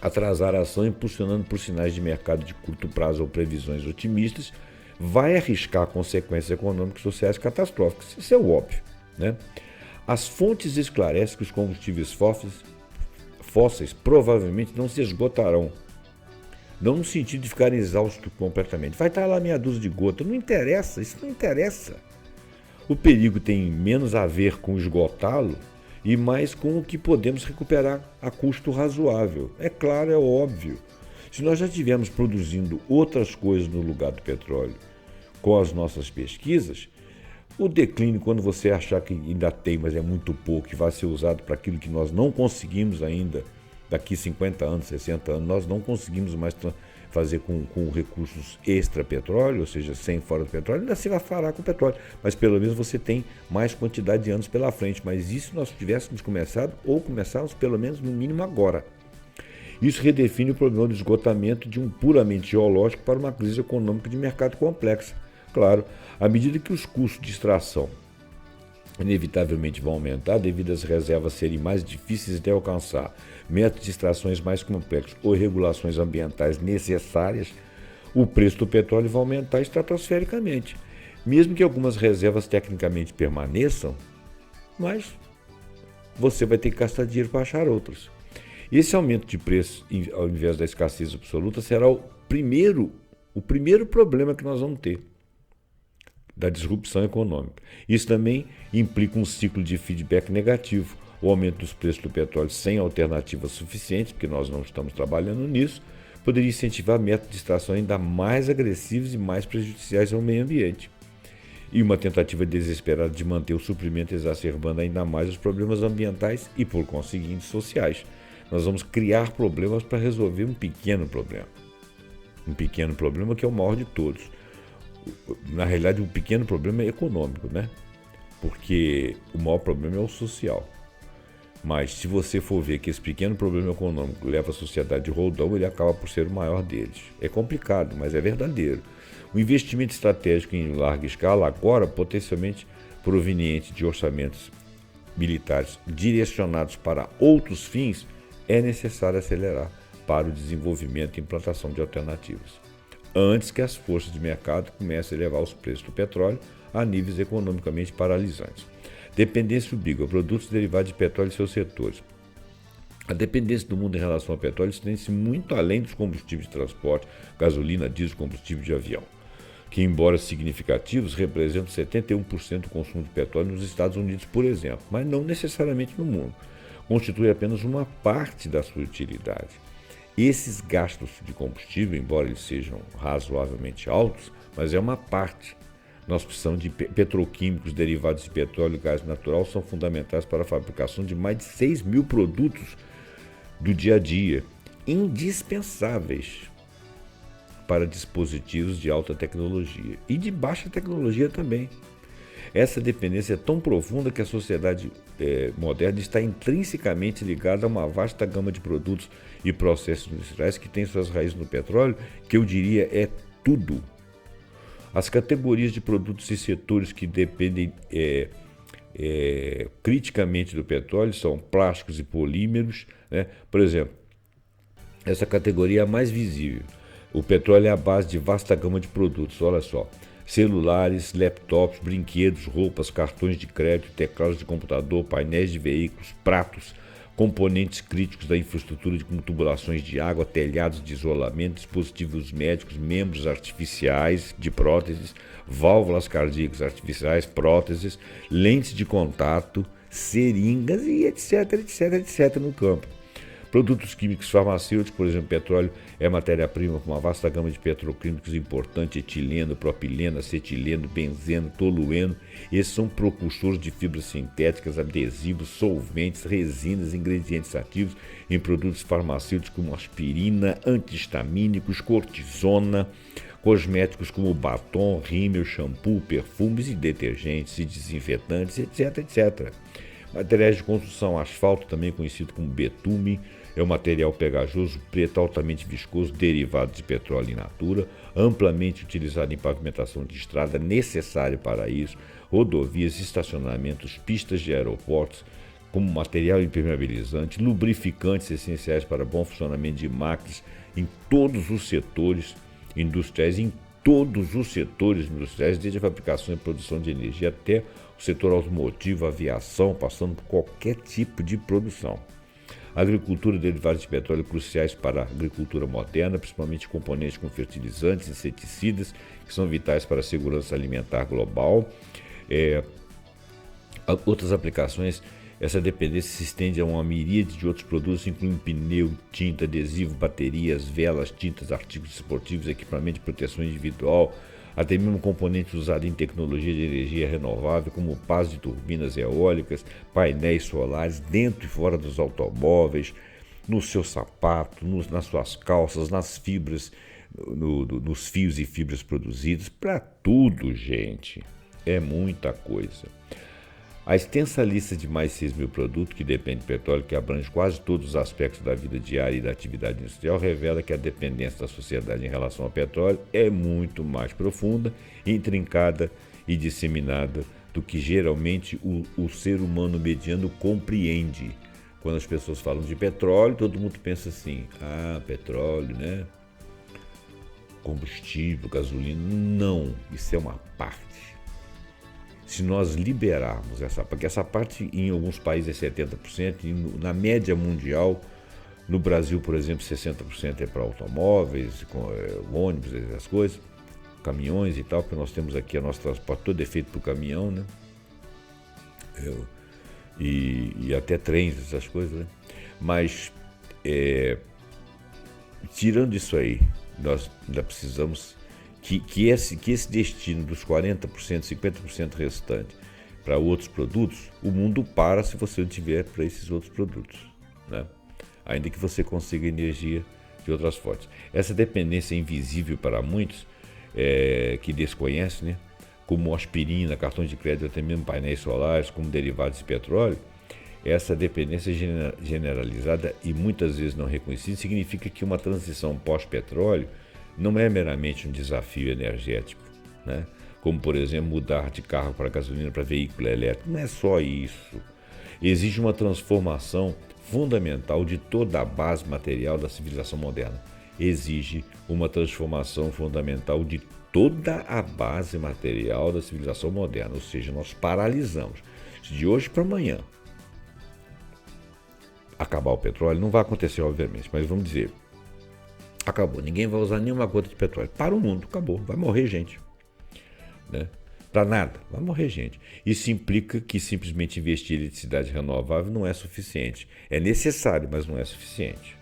atrasar a ação impulsionando por sinais de mercado de curto prazo ou previsões otimistas vai arriscar consequências econômicas e sociais catastróficas. Isso é o óbvio, né? As fontes esclarecem que os combustíveis fósseis provavelmente não se esgotarão. Não no sentido de ficarem exaustos completamente. Vai estar lá meia dúzia de gota. Não interessa, isso não interessa. O perigo tem menos a ver com esgotá-lo e mais com o que podemos recuperar a custo razoável. É claro, é óbvio. Se nós já estivermos produzindo outras coisas no lugar do petróleo com as nossas pesquisas, o declínio, quando você achar que ainda tem, mas é muito pouco, e vai ser usado para aquilo que nós não conseguimos ainda, daqui 50 anos, 60 anos, nós não conseguimos mais fazer com recursos extra-petróleo, ou seja, sem fora do petróleo, ainda se vai fará com o petróleo, mas pelo menos você tem mais quantidade de anos pela frente. Mas isso nós tivéssemos começado, ou começarmos pelo menos no mínimo agora. Isso redefine o problema do esgotamento de um puramente geológico para uma crise econômica de mercado complexa. Claro, à medida que os custos de extração inevitavelmente vão aumentar devido às reservas serem mais difíceis de alcançar, métodos de extrações mais complexos ou regulações ambientais necessárias, o preço do petróleo vai aumentar estratosfericamente. Mesmo que algumas reservas tecnicamente permaneçam, mas você vai ter que gastar dinheiro para achar outras. Esse aumento de preço, ao invés da escassez absoluta, será o primeiro problema que nós vamos ter da disrupção econômica. Isso também implica um ciclo de feedback negativo. O aumento dos preços do petróleo sem alternativas suficientes, porque nós não estamos trabalhando nisso, poderia incentivar métodos de extração ainda mais agressivos e mais prejudiciais ao meio ambiente. E uma tentativa desesperada de manter o suprimento exacerbando ainda mais os problemas ambientais e, por conseguinte, sociais. Nós vamos criar problemas para resolver um pequeno problema. Um pequeno problema que é o maior de todos. Na realidade, um pequeno problema é econômico, né? Porque o maior problema é o social. Mas se você for ver que esse pequeno problema econômico leva a sociedade de roldão, ele acaba por ser o maior deles. É complicado, mas é verdadeiro. O investimento estratégico em larga escala, agora potencialmente proveniente de orçamentos militares direcionados para outros fins, é necessário acelerar para o desenvolvimento e implantação de alternativas, antes que as forças de mercado comecem a elevar os preços do petróleo a níveis economicamente paralisantes. Dependência ubiqua, produtos derivados de petróleo e seus setores. A dependência do mundo em relação ao petróleo estende-se muito além dos combustíveis de transporte, gasolina, diesel, combustível de avião, que, embora significativos, representam 71% do consumo de petróleo nos Estados Unidos, por exemplo, mas não necessariamente no mundo. Constitui apenas uma parte da sua utilidade. Esses gastos de combustível, embora eles sejam razoavelmente altos, mas é uma parte. Nós precisamos de petroquímicos derivados de petróleo e gás natural, são fundamentais para a fabricação de mais de 6 mil produtos do dia a dia, indispensáveis para dispositivos de alta tecnologia e de baixa tecnologia também. Essa dependência é tão profunda que a sociedade moderna está intrinsecamente ligada a uma vasta gama de produtos e processos industriais que têm suas raízes no petróleo, que eu diria é tudo. As categorias de produtos e setores que dependem criticamente do petróleo são plásticos e polímeros, né? Por exemplo, essa categoria é a mais visível. O petróleo é a base de vasta gama de produtos, olha só. Celulares, laptops, brinquedos, roupas, cartões de crédito, teclados de computador, painéis de veículos, pratos, componentes críticos da infraestrutura de tubulações de água, telhados de isolamento, dispositivos médicos, membros artificiais de próteses, válvulas cardíacas artificiais, próteses, lentes de contato, seringas e etc no campo. Produtos químicos farmacêuticos, por exemplo, petróleo é matéria-prima com uma vasta gama de petroquímicos importante, etileno, propileno, acetileno, benzeno, tolueno. Esses são precursores de fibras sintéticas, adesivos, solventes, resinas, ingredientes ativos em produtos farmacêuticos como aspirina, antihistamínicos, cortisona, cosméticos como batom, rímel, shampoo, perfumes e detergentes e desinfetantes, etc. Materiais de construção, asfalto, também conhecido como betume, é um material pegajoso, preto, altamente viscoso, derivado de petróleo in natura, amplamente utilizado em pavimentação de estrada, necessário para isso, rodovias, estacionamentos, pistas de aeroportos, como material impermeabilizante, lubrificantes essenciais para bom funcionamento de máquinas em todos os setores industriais, desde a fabricação e produção de energia até o setor automotivo, aviação, passando por qualquer tipo de produção. A agricultura e derivados de petróleo cruciais para a agricultura moderna, principalmente componentes com fertilizantes e inseticidas, que são vitais para a segurança alimentar global. Outras aplicações, essa dependência se estende a uma miríade de outros produtos, incluindo pneu, tinta, adesivo, baterias, velas, tintas, artigos esportivos, equipamento de proteção individual, até mesmo componentes usados em tecnologia de energia renovável, como pás de turbinas eólicas, painéis solares, dentro e fora dos automóveis, no seu sapato, nas suas calças, nas fibras, nos fios e fibras produzidos, para tudo, gente. É muita coisa. A extensa lista de mais de 6 mil produtos que dependem de petróleo, que abrange quase todos os aspectos da vida diária e da atividade industrial, revela que a dependência da sociedade em relação ao petróleo é muito mais profunda, intrincada e disseminada do que geralmente o ser humano mediano compreende. Quando as pessoas falam de petróleo, todo mundo pensa assim, petróleo, né? Combustível, gasolina. Não, isso é uma parte. Se nós liberarmos porque essa parte em alguns países é 70%, e na média mundial, no Brasil, por exemplo, 60% é para automóveis, ônibus, essas coisas, caminhões e tal, porque nós temos aqui o nosso transporte todo é feito por caminhão, né? E até trens, essas coisas, né? Mas, tirando isso aí, nós ainda precisamos que esse destino dos 40%, 50% restante para outros produtos, o mundo para se você não tiver para esses outros produtos, né? Ainda que você consiga energia de outras fontes. Essa dependência é invisível para muitos que desconhecem, né? Como aspirina, cartões de crédito, até mesmo painéis solares, como derivados de petróleo. Essa dependência generalizada e muitas vezes não reconhecida significa que uma transição pós-petróleo não é meramente um desafio energético, né? Como, por exemplo, mudar de carro para gasolina para veículo elétrico. Não é só isso. Exige uma transformação fundamental de toda a base material da civilização moderna. Exige uma transformação fundamental de toda a base material da civilização moderna. Ou seja, nós paralisamos. De hoje para amanhã, acabar o petróleo, não vai acontecer, obviamente, mas vamos dizer, acabou, ninguém vai usar nenhuma gota de petróleo. Para o mundo, acabou, vai morrer gente. Né? Para nada, vai morrer gente. Isso implica que simplesmente investir em eletricidade renovável não é suficiente. É necessário, mas não é suficiente.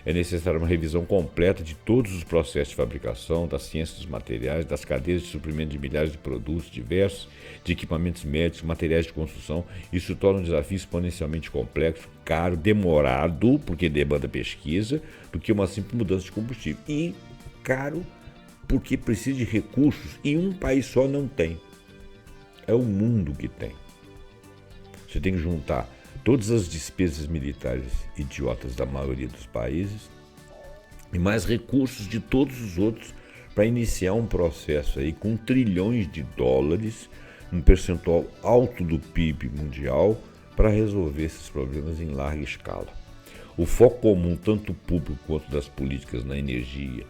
É necessária uma revisão completa de todos os processos de fabricação, da ciência dos materiais, das cadeias de suprimento de milhares de produtos diversos, de equipamentos médicos, materiais de construção. Isso torna um desafio exponencialmente complexo, caro, demorado, porque demanda pesquisa, do que uma simples mudança de combustível. E caro, porque precisa de recursos e um país só não tem. É o mundo que tem. Você tem que juntar todas as despesas militares idiotas da maioria dos países e mais recursos de todos os outros para iniciar um processo aí com trilhões de dólares, um percentual alto do PIB mundial, para resolver esses problemas em larga escala. O foco comum, tanto público quanto das políticas na energia,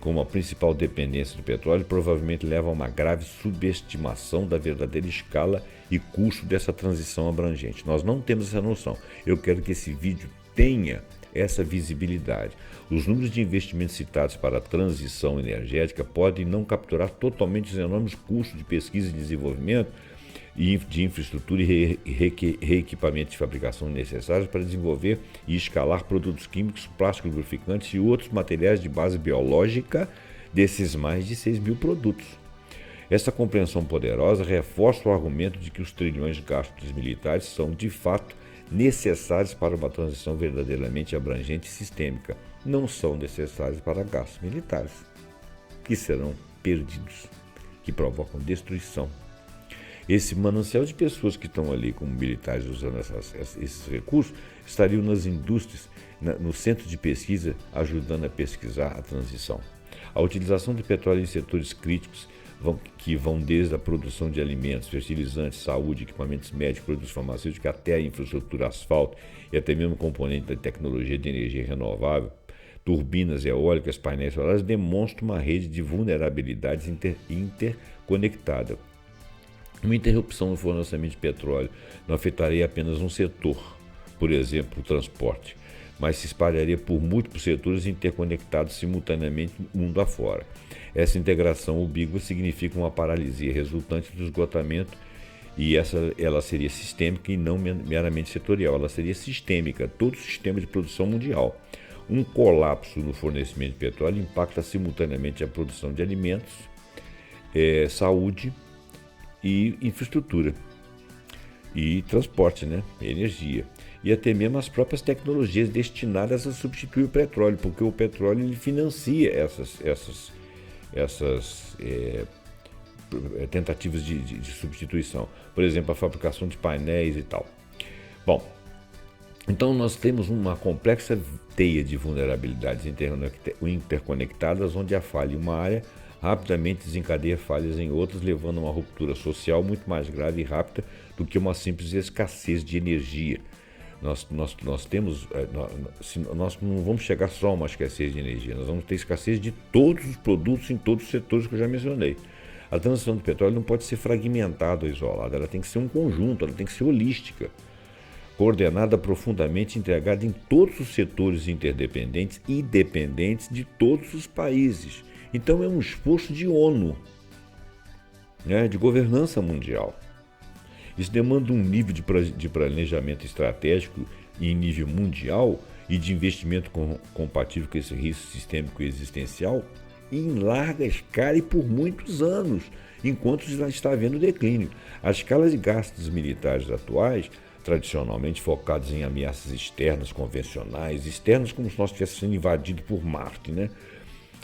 como a principal dependência do petróleo, provavelmente leva a uma grave subestimação da verdadeira escala e custo dessa transição abrangente. Nós não temos essa noção. Eu quero que esse vídeo tenha essa visibilidade. Os números de investimentos citados para a transição energética podem não capturar totalmente os enormes custos de pesquisa e desenvolvimento e de infraestrutura e reequipamento de fabricação necessários para desenvolver e escalar produtos químicos, plásticos lubrificantes e outros materiais de base biológica desses mais de 6 mil produtos. Essa compreensão poderosa reforça o argumento de que os trilhões de gastos militares são, de fato, necessários para uma transição verdadeiramente abrangente e sistêmica. Não são necessários para gastos militares, que serão perdidos, que provocam destruição. Esse manancial de pessoas que estão ali como militares usando esses recursos estariam nas indústrias, no centro de pesquisa, ajudando a pesquisar a transição. A utilização de petróleo em setores críticos que vão desde a produção de alimentos, fertilizantes, saúde, equipamentos médicos, produtos farmacêuticos, até a infraestrutura, asfalto e até mesmo componente da tecnologia de energia renovável, turbinas eólicas, painéis solares, demonstra uma rede de vulnerabilidades interconectada. Uma interrupção no fornecimento de petróleo não afetaria apenas um setor, por exemplo, o transporte, mas se espalharia por múltiplos setores interconectados simultaneamente mundo afora. Essa integração ubíqua significa uma paralisia resultante do esgotamento e ela seria sistêmica e não meramente setorial, ela seria sistêmica, todo o sistema de produção mundial. Um colapso no fornecimento de petróleo impacta simultaneamente a produção de alimentos, saúde e infraestrutura, e transporte, energia, e até mesmo as próprias tecnologias destinadas a substituir o petróleo, porque o petróleo ele financia essas tentativas de substituição, por exemplo, a fabricação de painéis e tal. Bom, então nós temos uma complexa teia de vulnerabilidades interconectadas, onde a falha em uma área rapidamente desencadeia falhas em outras, levando a uma ruptura social muito mais grave e rápida do que uma simples escassez de energia. Nós não vamos chegar só a uma escassez de energia, nós vamos ter escassez de todos os produtos em todos os setores que eu já mencionei. A transição do petróleo não pode ser fragmentada ou isolada, ela tem que ser um conjunto, ela tem que ser holística, coordenada profundamente, integrada em todos os setores interdependentes e dependentes de todos os países. Então é um esforço de ONU, de governança mundial. Isso demanda um nível de planejamento estratégico em nível mundial e de investimento compatível com esse risco sistêmico e existencial em larga escala e por muitos anos, enquanto está havendo declínio. As escalas de gastos militares atuais, tradicionalmente focados em ameaças externas, convencionais, externas como se nós estivéssemos sendo invadidos por Marte,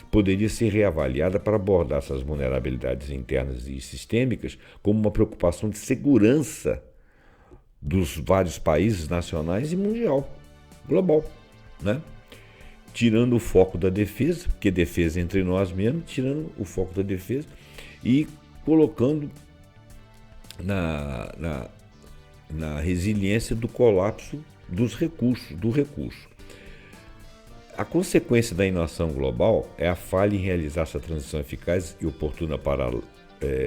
poderia ser reavaliada para abordar essas vulnerabilidades internas e sistêmicas como uma preocupação de segurança dos vários países nacionais e mundial, global, Tirando o foco da defesa, porque defesa é entre nós mesmos, tirando o foco da defesa e colocando na resiliência do colapso do recurso. A consequência da inação global é a falha em realizar essa transição eficaz e oportuna para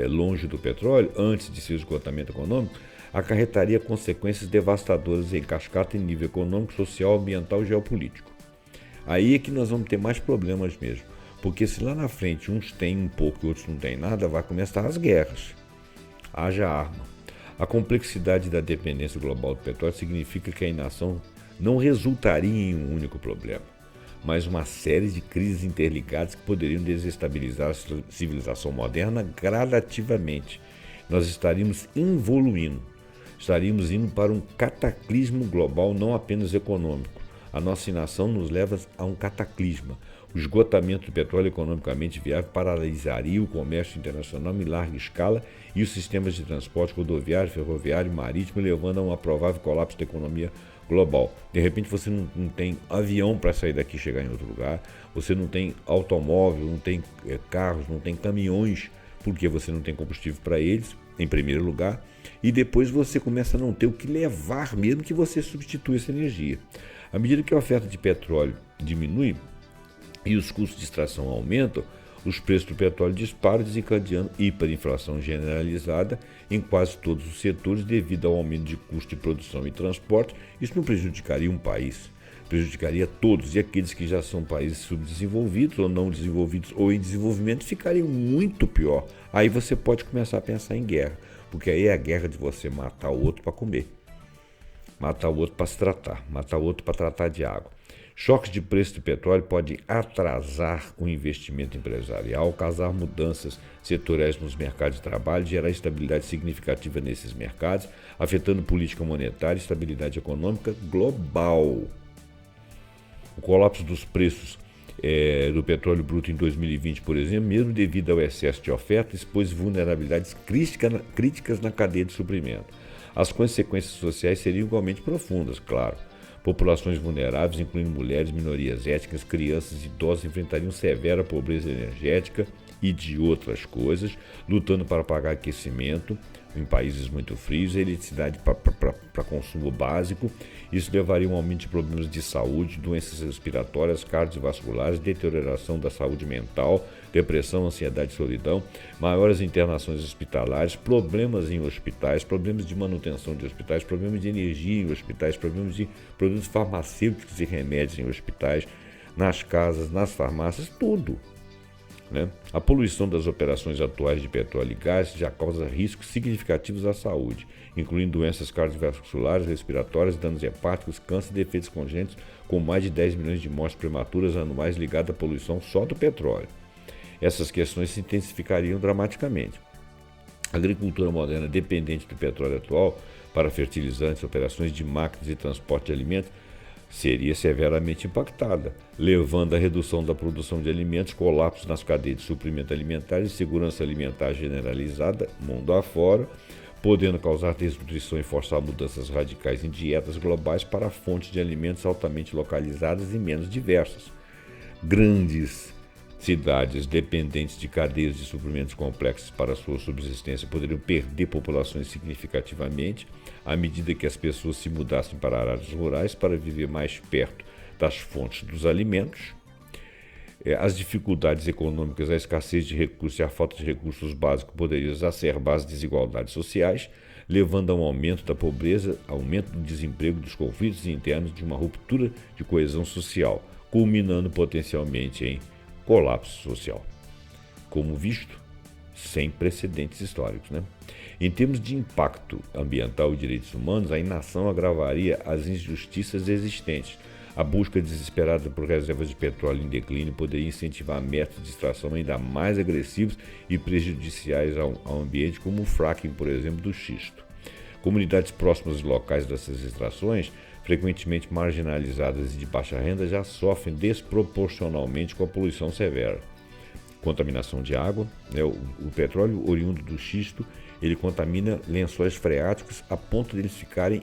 longe do petróleo, antes de seu esgotamento econômico. acarretaria consequências devastadoras em cascata em nível econômico, social, ambiental e geopolítico. Aí é que nós vamos ter mais problemas mesmo, porque se lá na frente uns têm um pouco e outros não têm nada, vai começar as guerras. Haja arma. A complexidade da dependência global do petróleo significa que a inação não resultaria em um único problema, mas uma série de crises interligadas que poderiam desestabilizar a civilização moderna gradativamente. Nós estaríamos evoluindo, estaríamos indo para um cataclismo global, não apenas econômico. A nossa inação nos leva a um cataclisma. O esgotamento do petróleo economicamente viável paralisaria o comércio internacional em larga escala e os sistemas de transporte rodoviário, ferroviário e marítimo, levando a um provável colapso da economia global. De repente você não tem avião para sair daqui e chegar em outro lugar, você não tem automóvel, não tem carros, não tem caminhões, porque você não tem combustível para eles, em primeiro lugar, e depois você começa a não ter o que levar, mesmo que você substitua essa energia. À medida que a oferta de petróleo diminui e os custos de extração aumentam, os preços do petróleo disparam, desencadeando hiperinflação generalizada em quase todos os setores devido ao aumento de custo de produção e transporte. Isso não prejudicaria um país, prejudicaria todos, e aqueles que já são países subdesenvolvidos ou não desenvolvidos ou em desenvolvimento ficariam muito pior. Aí você pode começar a pensar em guerra, porque aí é a guerra de você matar o outro para comer, matar o outro para se tratar, matar o outro para tratar de água. Choques de preço do petróleo podem atrasar o investimento empresarial, causar mudanças setoriais nos mercados de trabalho, gerar instabilidade significativa nesses mercados, afetando política monetária e estabilidade econômica global. O colapso dos preços do petróleo bruto em 2020, por exemplo, mesmo devido ao excesso de oferta, expôs vulnerabilidades críticas na cadeia de suprimento. As consequências sociais seriam igualmente profundas, claro. Populações vulneráveis, incluindo mulheres, minorias étnicas, crianças e idosos, enfrentariam severa pobreza energética e de outras coisas, lutando para pagar aquecimento em países muito frios, eletricidade para consumo básico. Isso levaria a um aumento de problemas de saúde, doenças respiratórias, cardiovasculares, deterioração da saúde mental, depressão, ansiedade e solidão, maiores internações hospitalares, problemas em hospitais, problemas de manutenção de hospitais, problemas de energia em hospitais, problemas de produtos farmacêuticos e remédios em hospitais, nas casas, nas farmácias, tudo. A poluição das operações atuais de petróleo e gás já causa riscos significativos à saúde, incluindo doenças cardiovasculares, respiratórias, danos hepáticos, câncer e defeitos congênitos, com mais de 10 milhões de mortes prematuras anuais ligadas à poluição só do petróleo. Essas questões se intensificariam dramaticamente. A agricultura moderna dependente do petróleo atual para fertilizantes, operações de máquinas e transporte de alimentos seria severamente impactada, levando à redução da produção de alimentos, colapso nas cadeias de suprimento alimentar e segurança alimentar generalizada, mundo afora, podendo causar desnutrição e forçar mudanças radicais em dietas globais para fontes de alimentos altamente localizadas e menos diversas. Grandes cidades dependentes de cadeias de suprimentos complexos para sua subsistência poderiam perder populações significativamente à medida que as pessoas se mudassem para áreas rurais para viver mais perto das fontes dos alimentos. As dificuldades econômicas, a escassez de recursos e a falta de recursos básicos poderiam exacerbar as desigualdades sociais, levando a um aumento da pobreza, aumento do desemprego, dos conflitos internos, de uma ruptura de coesão social, culminando potencialmente em colapso social. Como visto, sem precedentes históricos. Em termos de impacto ambiental e direitos humanos, a inação agravaria as injustiças existentes. A busca desesperada por reservas de petróleo em declínio poderia incentivar métodos de extração ainda mais agressivos e prejudiciais ao ambiente, como o fracking, por exemplo, do xisto. Comunidades próximas e locais dessas extrações, frequentemente marginalizadas e de baixa renda, já sofrem desproporcionalmente com a poluição severa. Contaminação de água, o petróleo oriundo do xisto, ele contamina lençóis freáticos a ponto de eles ficarem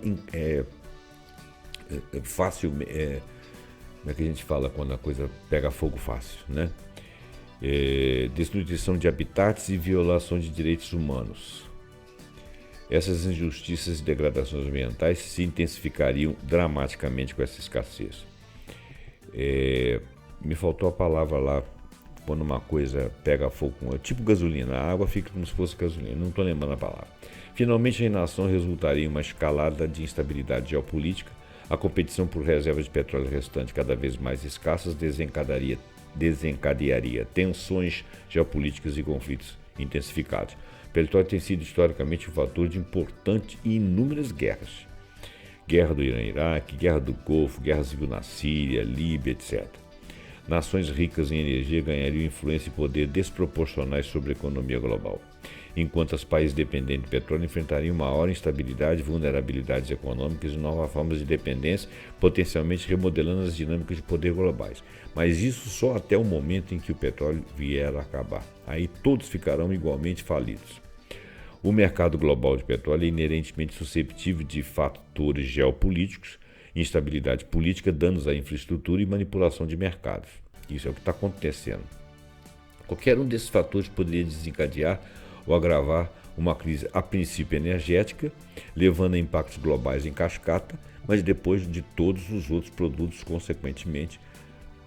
fácil, como é que a gente fala quando a coisa pega fogo fácil, destruição de habitats e violação de direitos humanos. Essas injustiças e degradações ambientais se intensificariam dramaticamente com essa escassez. Me faltou a palavra lá, quando uma coisa pega fogo, é tipo gasolina, a água fica como se fosse gasolina, não estou lembrando a palavra. Finalmente, a inação resultaria em uma escalada de instabilidade geopolítica. A competição por reservas de petróleo restante cada vez mais escassas desencadearia tensões geopolíticas e conflitos intensificados. O petróleo tem sido historicamente um fator de importante e inúmeras guerras. Guerra do Irã-Iraque, Guerra do Golfo, Guerra Civil na Síria, Líbia, etc. Nações ricas em energia ganhariam influência e poder desproporcionais sobre a economia global, enquanto os países dependentes de petróleo enfrentariam maior instabilidade, vulnerabilidades econômicas e novas formas de dependência, potencialmente remodelando as dinâmicas de poder globais. Mas isso só até o momento em que o petróleo vier a acabar. Aí todos ficarão igualmente falidos. O mercado global de petróleo é inerentemente suscetível de fatores geopolíticos, instabilidade política, danos à infraestrutura e manipulação de mercados. Isso é o que está acontecendo. Qualquer um desses fatores poderia desencadear ou agravar uma crise, a princípio energética, levando a impactos globais em cascata, mas depois de todos os outros produtos, consequentemente,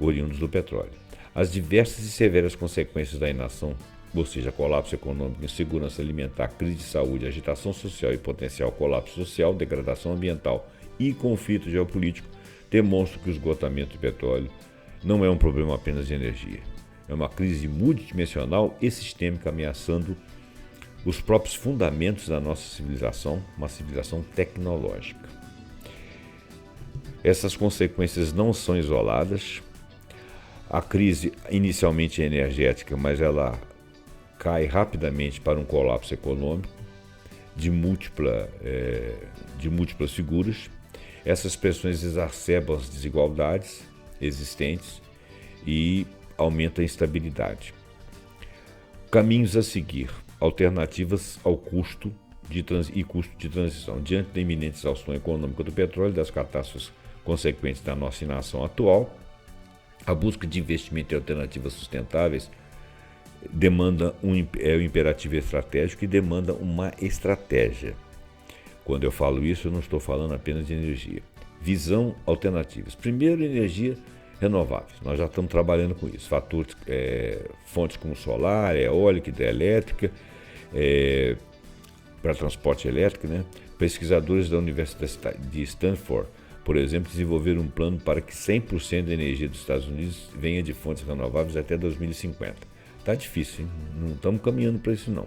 oriundos do petróleo. As diversas e severas consequências da inação, ou seja, colapso econômico, insegurança alimentar, crise de saúde, agitação social e potencial colapso social, degradação ambiental e conflito geopolítico, demonstram que o esgotamento do petróleo não é um problema apenas de energia. É uma crise multidimensional e sistêmica ameaçando os próprios fundamentos da nossa civilização, uma civilização tecnológica. Essas consequências não são isoladas. A crise inicialmente é energética, mas ela cai rapidamente para um colapso econômico de múltiplas figuras. Essas pressões exacerbam as desigualdades existentes e aumentam a instabilidade. Caminhos a seguir: alternativas ao custo de transição. Diante da iminente exaustão econômica do petróleo e das catástrofes consequentes da nossa inação atual, a busca de investimento em alternativas sustentáveis demanda um imperativo estratégico e demanda uma estratégia. Quando eu falo isso, eu não estou falando apenas de energia. Visão, alternativas. Primeiro, energia renováveis. Nós já estamos trabalhando com isso. Fatores, fontes como solar, eólica, hidrelétrica, para transporte elétrico, né? Pesquisadores da Universidade de Stanford, por exemplo, desenvolveram um plano para que 100% da energia dos Estados Unidos venha de fontes renováveis até 2050. Está difícil, hein? Não estamos caminhando para isso não.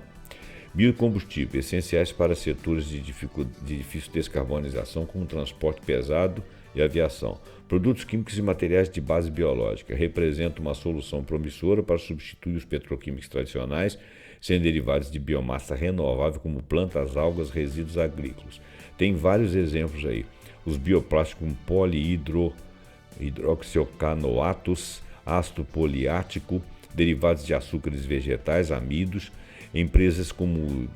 Biocombustíveis, essenciais para setores de difícil descarbonização, como transporte pesado e aviação. Produtos químicos e materiais de base biológica representam uma solução promissora para substituir os petroquímicos tradicionais, sendo derivados de biomassa renovável, como plantas, algas, resíduos agrícolas. Tem vários exemplos aí. Os bioplásticos como polihidroxicanoatos, ácido poliático, derivados de açúcares vegetais, amidos. Empresas como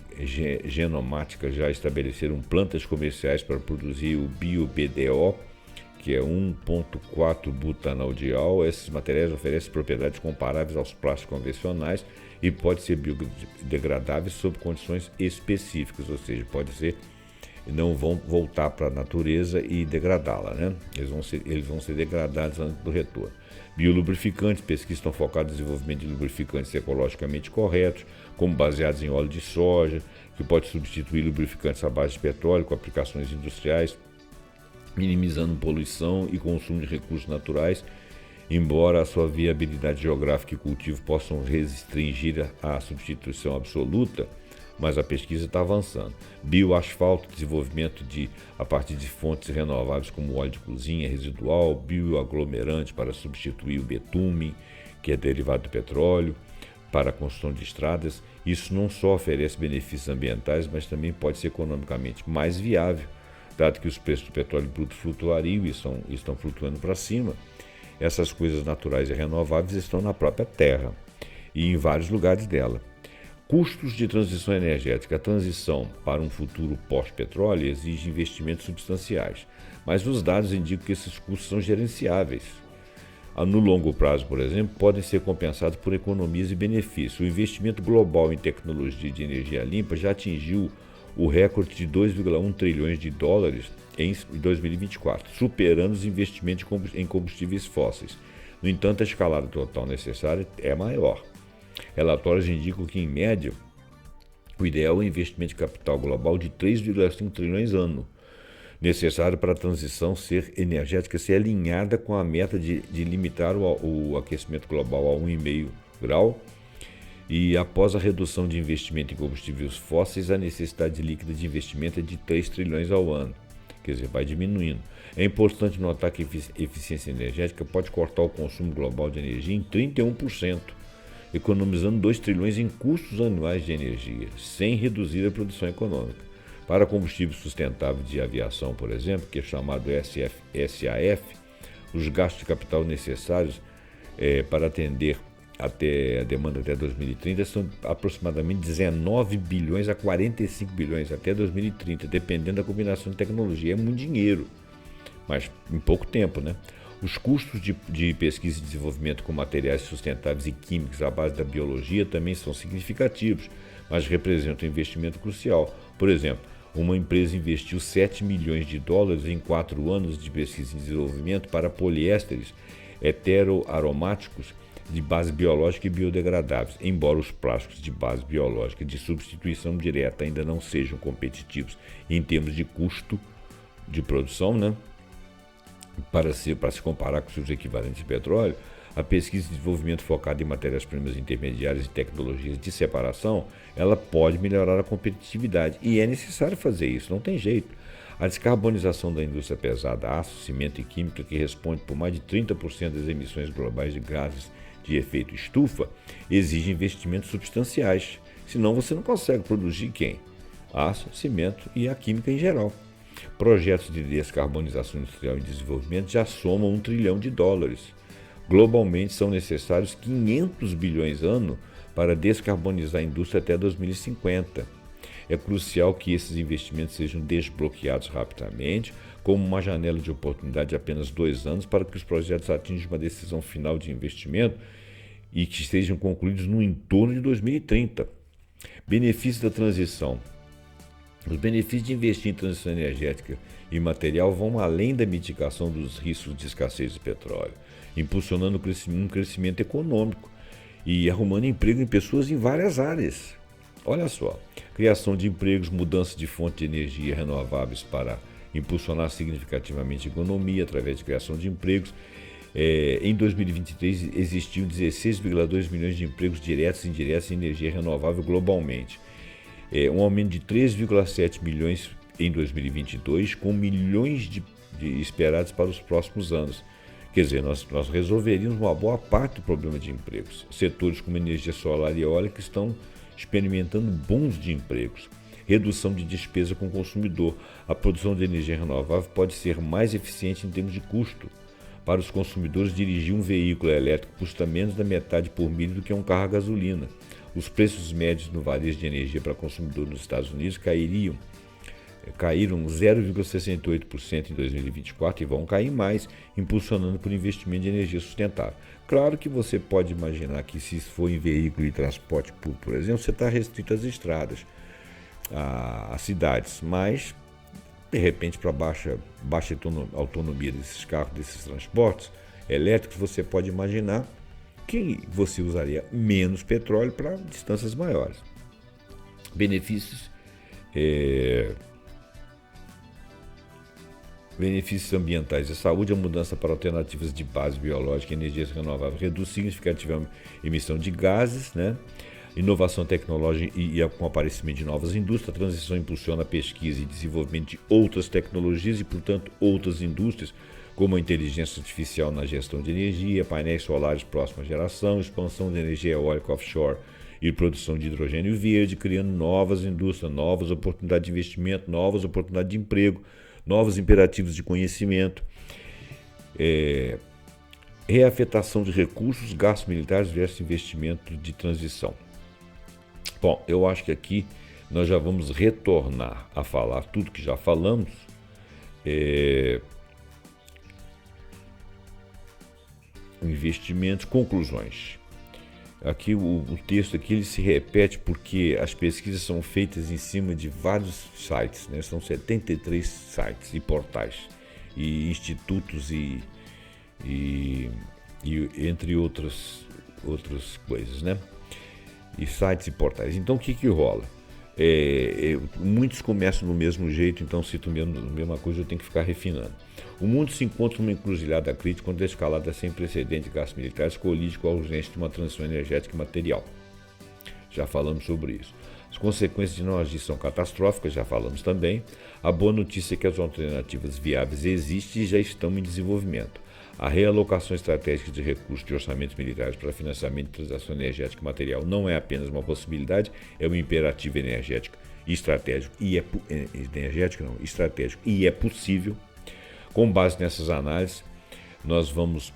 Genomática já estabeleceram plantas comerciais para produzir o bio-BDO, que é 1,4-butanaldiol. Esses materiais oferecem propriedades comparáveis aos plásticos convencionais e podem ser biodegradáveis sob condições específicas, ou seja, não vão voltar para a natureza e degradá-la, né? Eles vão ser degradados antes do retorno. Biolubrificantes, pesquisas estão focadas no desenvolvimento de lubrificantes ecologicamente corretos, como baseados em óleo de soja, que pode substituir lubrificantes à base de petróleo com aplicações industriais, minimizando poluição e consumo de recursos naturais, embora a sua viabilidade geográfica e cultivo possam restringir a substituição absoluta, mas a pesquisa está avançando. Bioasfalto, desenvolvimento a partir de fontes renováveis como óleo de cozinha residual, bioaglomerante para substituir o betume, que é derivado do petróleo, para a construção de estradas. Isso não só oferece benefícios ambientais, mas também pode ser economicamente mais viável, dado que os preços do petróleo bruto flutuariam e estão flutuando para cima. Essas coisas naturais e renováveis estão na própria Terra e em vários lugares dela. Custos de transição energética. A transição para um futuro pós-petróleo exige investimentos substanciais, mas os dados indicam que esses custos são gerenciáveis. No longo prazo, por exemplo, podem ser compensados por economias e benefícios. O investimento global em tecnologia de energia limpa já atingiu o recorde de 2,1 trilhões de dólares em 2024, superando os investimentos em combustíveis fósseis. No entanto, a escalada total necessária é maior. Relatórios indicam que, em média, o ideal é um investimento de capital global de 3,5 trilhões ano, necessário para a transição energética ser alinhada com a meta de limitar o aquecimento global a 1,5 grau. E após a redução de investimento em combustíveis fósseis, a necessidade líquida de investimento é de 3 trilhões ao ano. Quer dizer, vai diminuindo. É importante notar que a eficiência energética pode cortar o consumo global de energia em 31%, economizando 2 trilhões em custos anuais de energia, sem reduzir a produção econômica. Para combustível sustentável de aviação, por exemplo, que é chamado SAF, os gastos de capital necessários para atender a demanda até 2030 são aproximadamente 19 bilhões a 45 bilhões até 2030, dependendo da combinação de tecnologia. É muito dinheiro, mas em pouco tempo, né? Os custos de pesquisa e desenvolvimento com materiais sustentáveis e químicos à base da biologia também são significativos, mas representam um investimento crucial. Por exemplo, uma empresa investiu 7 milhões de dólares em 4 anos de pesquisa e desenvolvimento para poliésteres heteroaromáticos de base biológica e biodegradáveis, embora os plásticos de base biológica de substituição direta ainda não sejam competitivos em termos de custo de produção, né? Para se comparar com seus equivalentes de petróleo, a pesquisa e desenvolvimento focada em matérias-primas intermediárias e tecnologias de separação, ela pode melhorar a competitividade, e é necessário fazer isso, não tem jeito. A descarbonização da indústria pesada, aço, cimento e química, que responde por mais de 30% das emissões globais de gases de efeito estufa, exige investimentos substanciais, senão você não consegue produzir quem? Aço, cimento e a química em geral. Projetos de descarbonização industrial e desenvolvimento já somam 1 trilhão de dólares. Globalmente são necessários 500 bilhões ano para descarbonizar a indústria até 2050. É crucial que esses investimentos sejam desbloqueados rapidamente, como uma janela de oportunidade de apenas 2 anos para que os projetos atinjam uma decisão final de investimento e que sejam concluídos no entorno de 2030. Benefícios da transição. Os benefícios de investir em transição energética e material vão além da mitigação dos riscos de escassez de petróleo, impulsionando um crescimento econômico e arrumando emprego em pessoas em várias áreas. Olha só, criação de empregos, mudança de fonte de energia renováveis para impulsionar significativamente a economia através de criação de empregos. Em 2023, existiam 16,2 milhões de empregos diretos e indiretos em energia renovável globalmente. Um aumento de 3,7 milhões em 2022, com milhões de esperados para os próximos anos. Quer dizer, nós resolveríamos uma boa parte do problema de empregos. Setores como energia solar e eólica estão experimentando bons de empregos. Redução de despesa com o consumidor. A produção de energia renovável pode ser mais eficiente em termos de custo. Para os consumidores, dirigir um veículo elétrico custa menos da metade por milha do que um carro a gasolina. Os preços médios no varejo de energia para consumidor nos Estados Unidos caíram 0,68% em 2024 e vão cair mais, impulsionando por investimento de energia sustentável. Claro que você pode imaginar que se for em veículo e transporte público, por exemplo, você está restrito às estradas, às cidades, mas de repente para baixa autonomia desses carros, desses transportes elétricos, você pode imaginar que você usaria menos petróleo para distâncias maiores. Benefícios ambientais e saúde. A mudança para alternativas de base biológica e energias renováveis reduz significativamente a emissão de gases, né? Inovação tecnológica e com o aparecimento de novas indústrias. A transição impulsiona a pesquisa e desenvolvimento de outras tecnologias e, portanto, outras indústrias, como a inteligência artificial na gestão de energia, painéis solares próxima geração, expansão de energia eólica offshore e produção de hidrogênio verde, criando novas indústrias, novas oportunidades de investimento, novas oportunidades de emprego, novos imperativos de conhecimento, reafetação de recursos, gastos militares versus investimento de transição. Bom, eu acho que aqui nós já vamos retornar a falar tudo que já falamos. Investimentos, conclusões. Aqui o texto aqui ele se repete porque as pesquisas são feitas em cima de vários sites, né? São 73 sites e portais e institutos e e entre outras coisas, né? E sites e portais. Então, o que rola? Muitos começam do mesmo jeito, então cito a mesma coisa, eu tenho que ficar refinando. O mundo se encontra numa encruzilhada crítica quando a escalada sem precedente de gastos militares colide com a urgência de uma transição energética e material. Já falamos sobre isso. As consequências de não agir são catastróficas, já falamos também. A boa notícia é que as alternativas viáveis existem e já estão em desenvolvimento. A realocação estratégica de recursos de orçamentos militares para financiamento de transação energética e material não é apenas uma possibilidade, é um imperativo energético e estratégico, e é possível. Com base nessas análises, nós vamos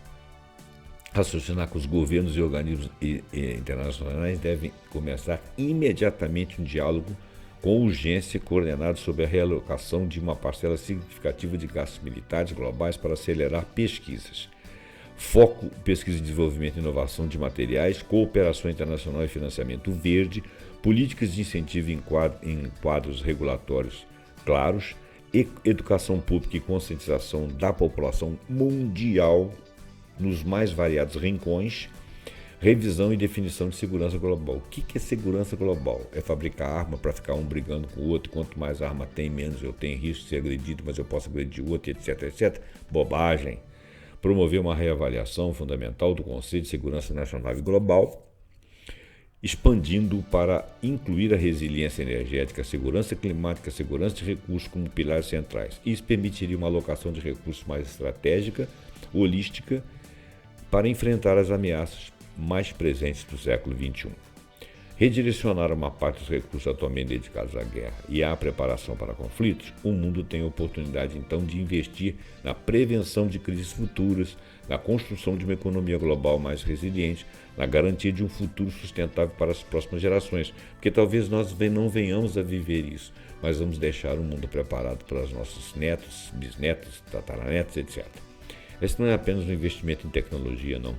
raciocinar que os governos e organismos internacionais devem começar imediatamente um diálogo com urgência coordenado sobre a realocação de uma parcela significativa de gastos militares globais para acelerar pesquisas. Foco, pesquisa e desenvolvimento e inovação de materiais, cooperação internacional e financiamento verde, políticas de incentivo em quadros regulatórios claros, educação pública e conscientização da população mundial nos mais variados rincões, revisão e definição de segurança global. O que é segurança global? É fabricar arma para ficar um brigando com o outro, quanto mais arma tem, menos eu tenho risco de ser agredido, mas eu posso agredir o outro, etc, etc. Bobagem. Promover uma reavaliação fundamental do conceito de segurança nacional e global, expandindo para incluir a resiliência energética, a segurança climática, a segurança de recursos como pilares centrais. Isso permitiria uma alocação de recursos mais estratégica, holística, para enfrentar as ameaças mais presentes do século XXI. Redirecionar uma parte dos recursos atualmente dedicados à guerra e à preparação para conflitos, o mundo tem a oportunidade então de investir na prevenção de crises futuras, na construção de uma economia global mais resiliente, na garantia de um futuro sustentável para as próximas gerações, porque talvez nós não venhamos a viver isso, mas vamos deixar o mundo preparado para os nossos netos, bisnetos, tataranetos, etc. Esse não é apenas um investimento em tecnologia, não.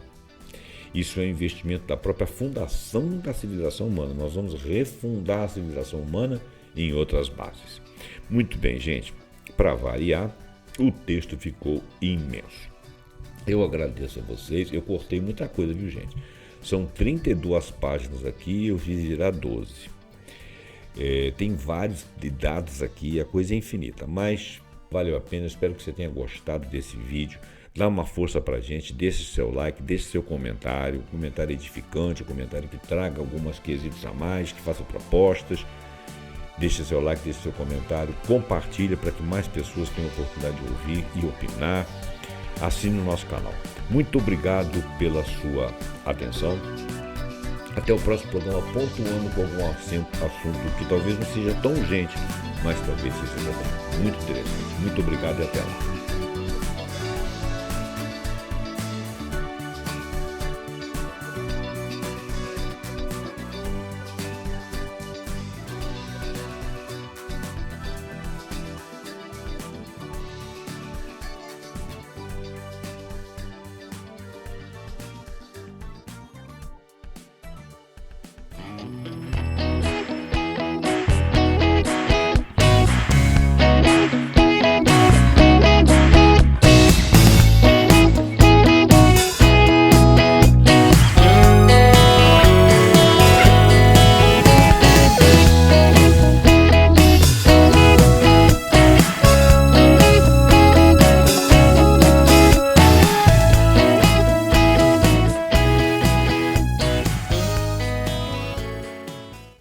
Isso é um investimento da própria fundação da civilização humana. Nós vamos refundar a civilização humana em outras bases. Muito bem, gente. Para variar, o texto ficou imenso. Eu agradeço a vocês. Eu cortei muita coisa, viu, gente? São 32 páginas aqui, eu fiz virar 12. Tem vários dados aqui, a coisa é infinita, mas valeu a pena. Espero que você tenha gostado desse vídeo. Dá uma força pra gente, deixe seu like, deixe seu comentário, um comentário edificante, um comentário que traga algumas quesitos a mais, que faça propostas. Deixe seu like, deixe seu comentário, compartilhe para que mais pessoas tenham a oportunidade de ouvir e opinar. Assine o nosso canal. Muito obrigado pela sua atenção. Até o próximo programa, pontuando com algum assunto que talvez não seja tão urgente, mas talvez seja também muito interessante. Muito obrigado e até lá.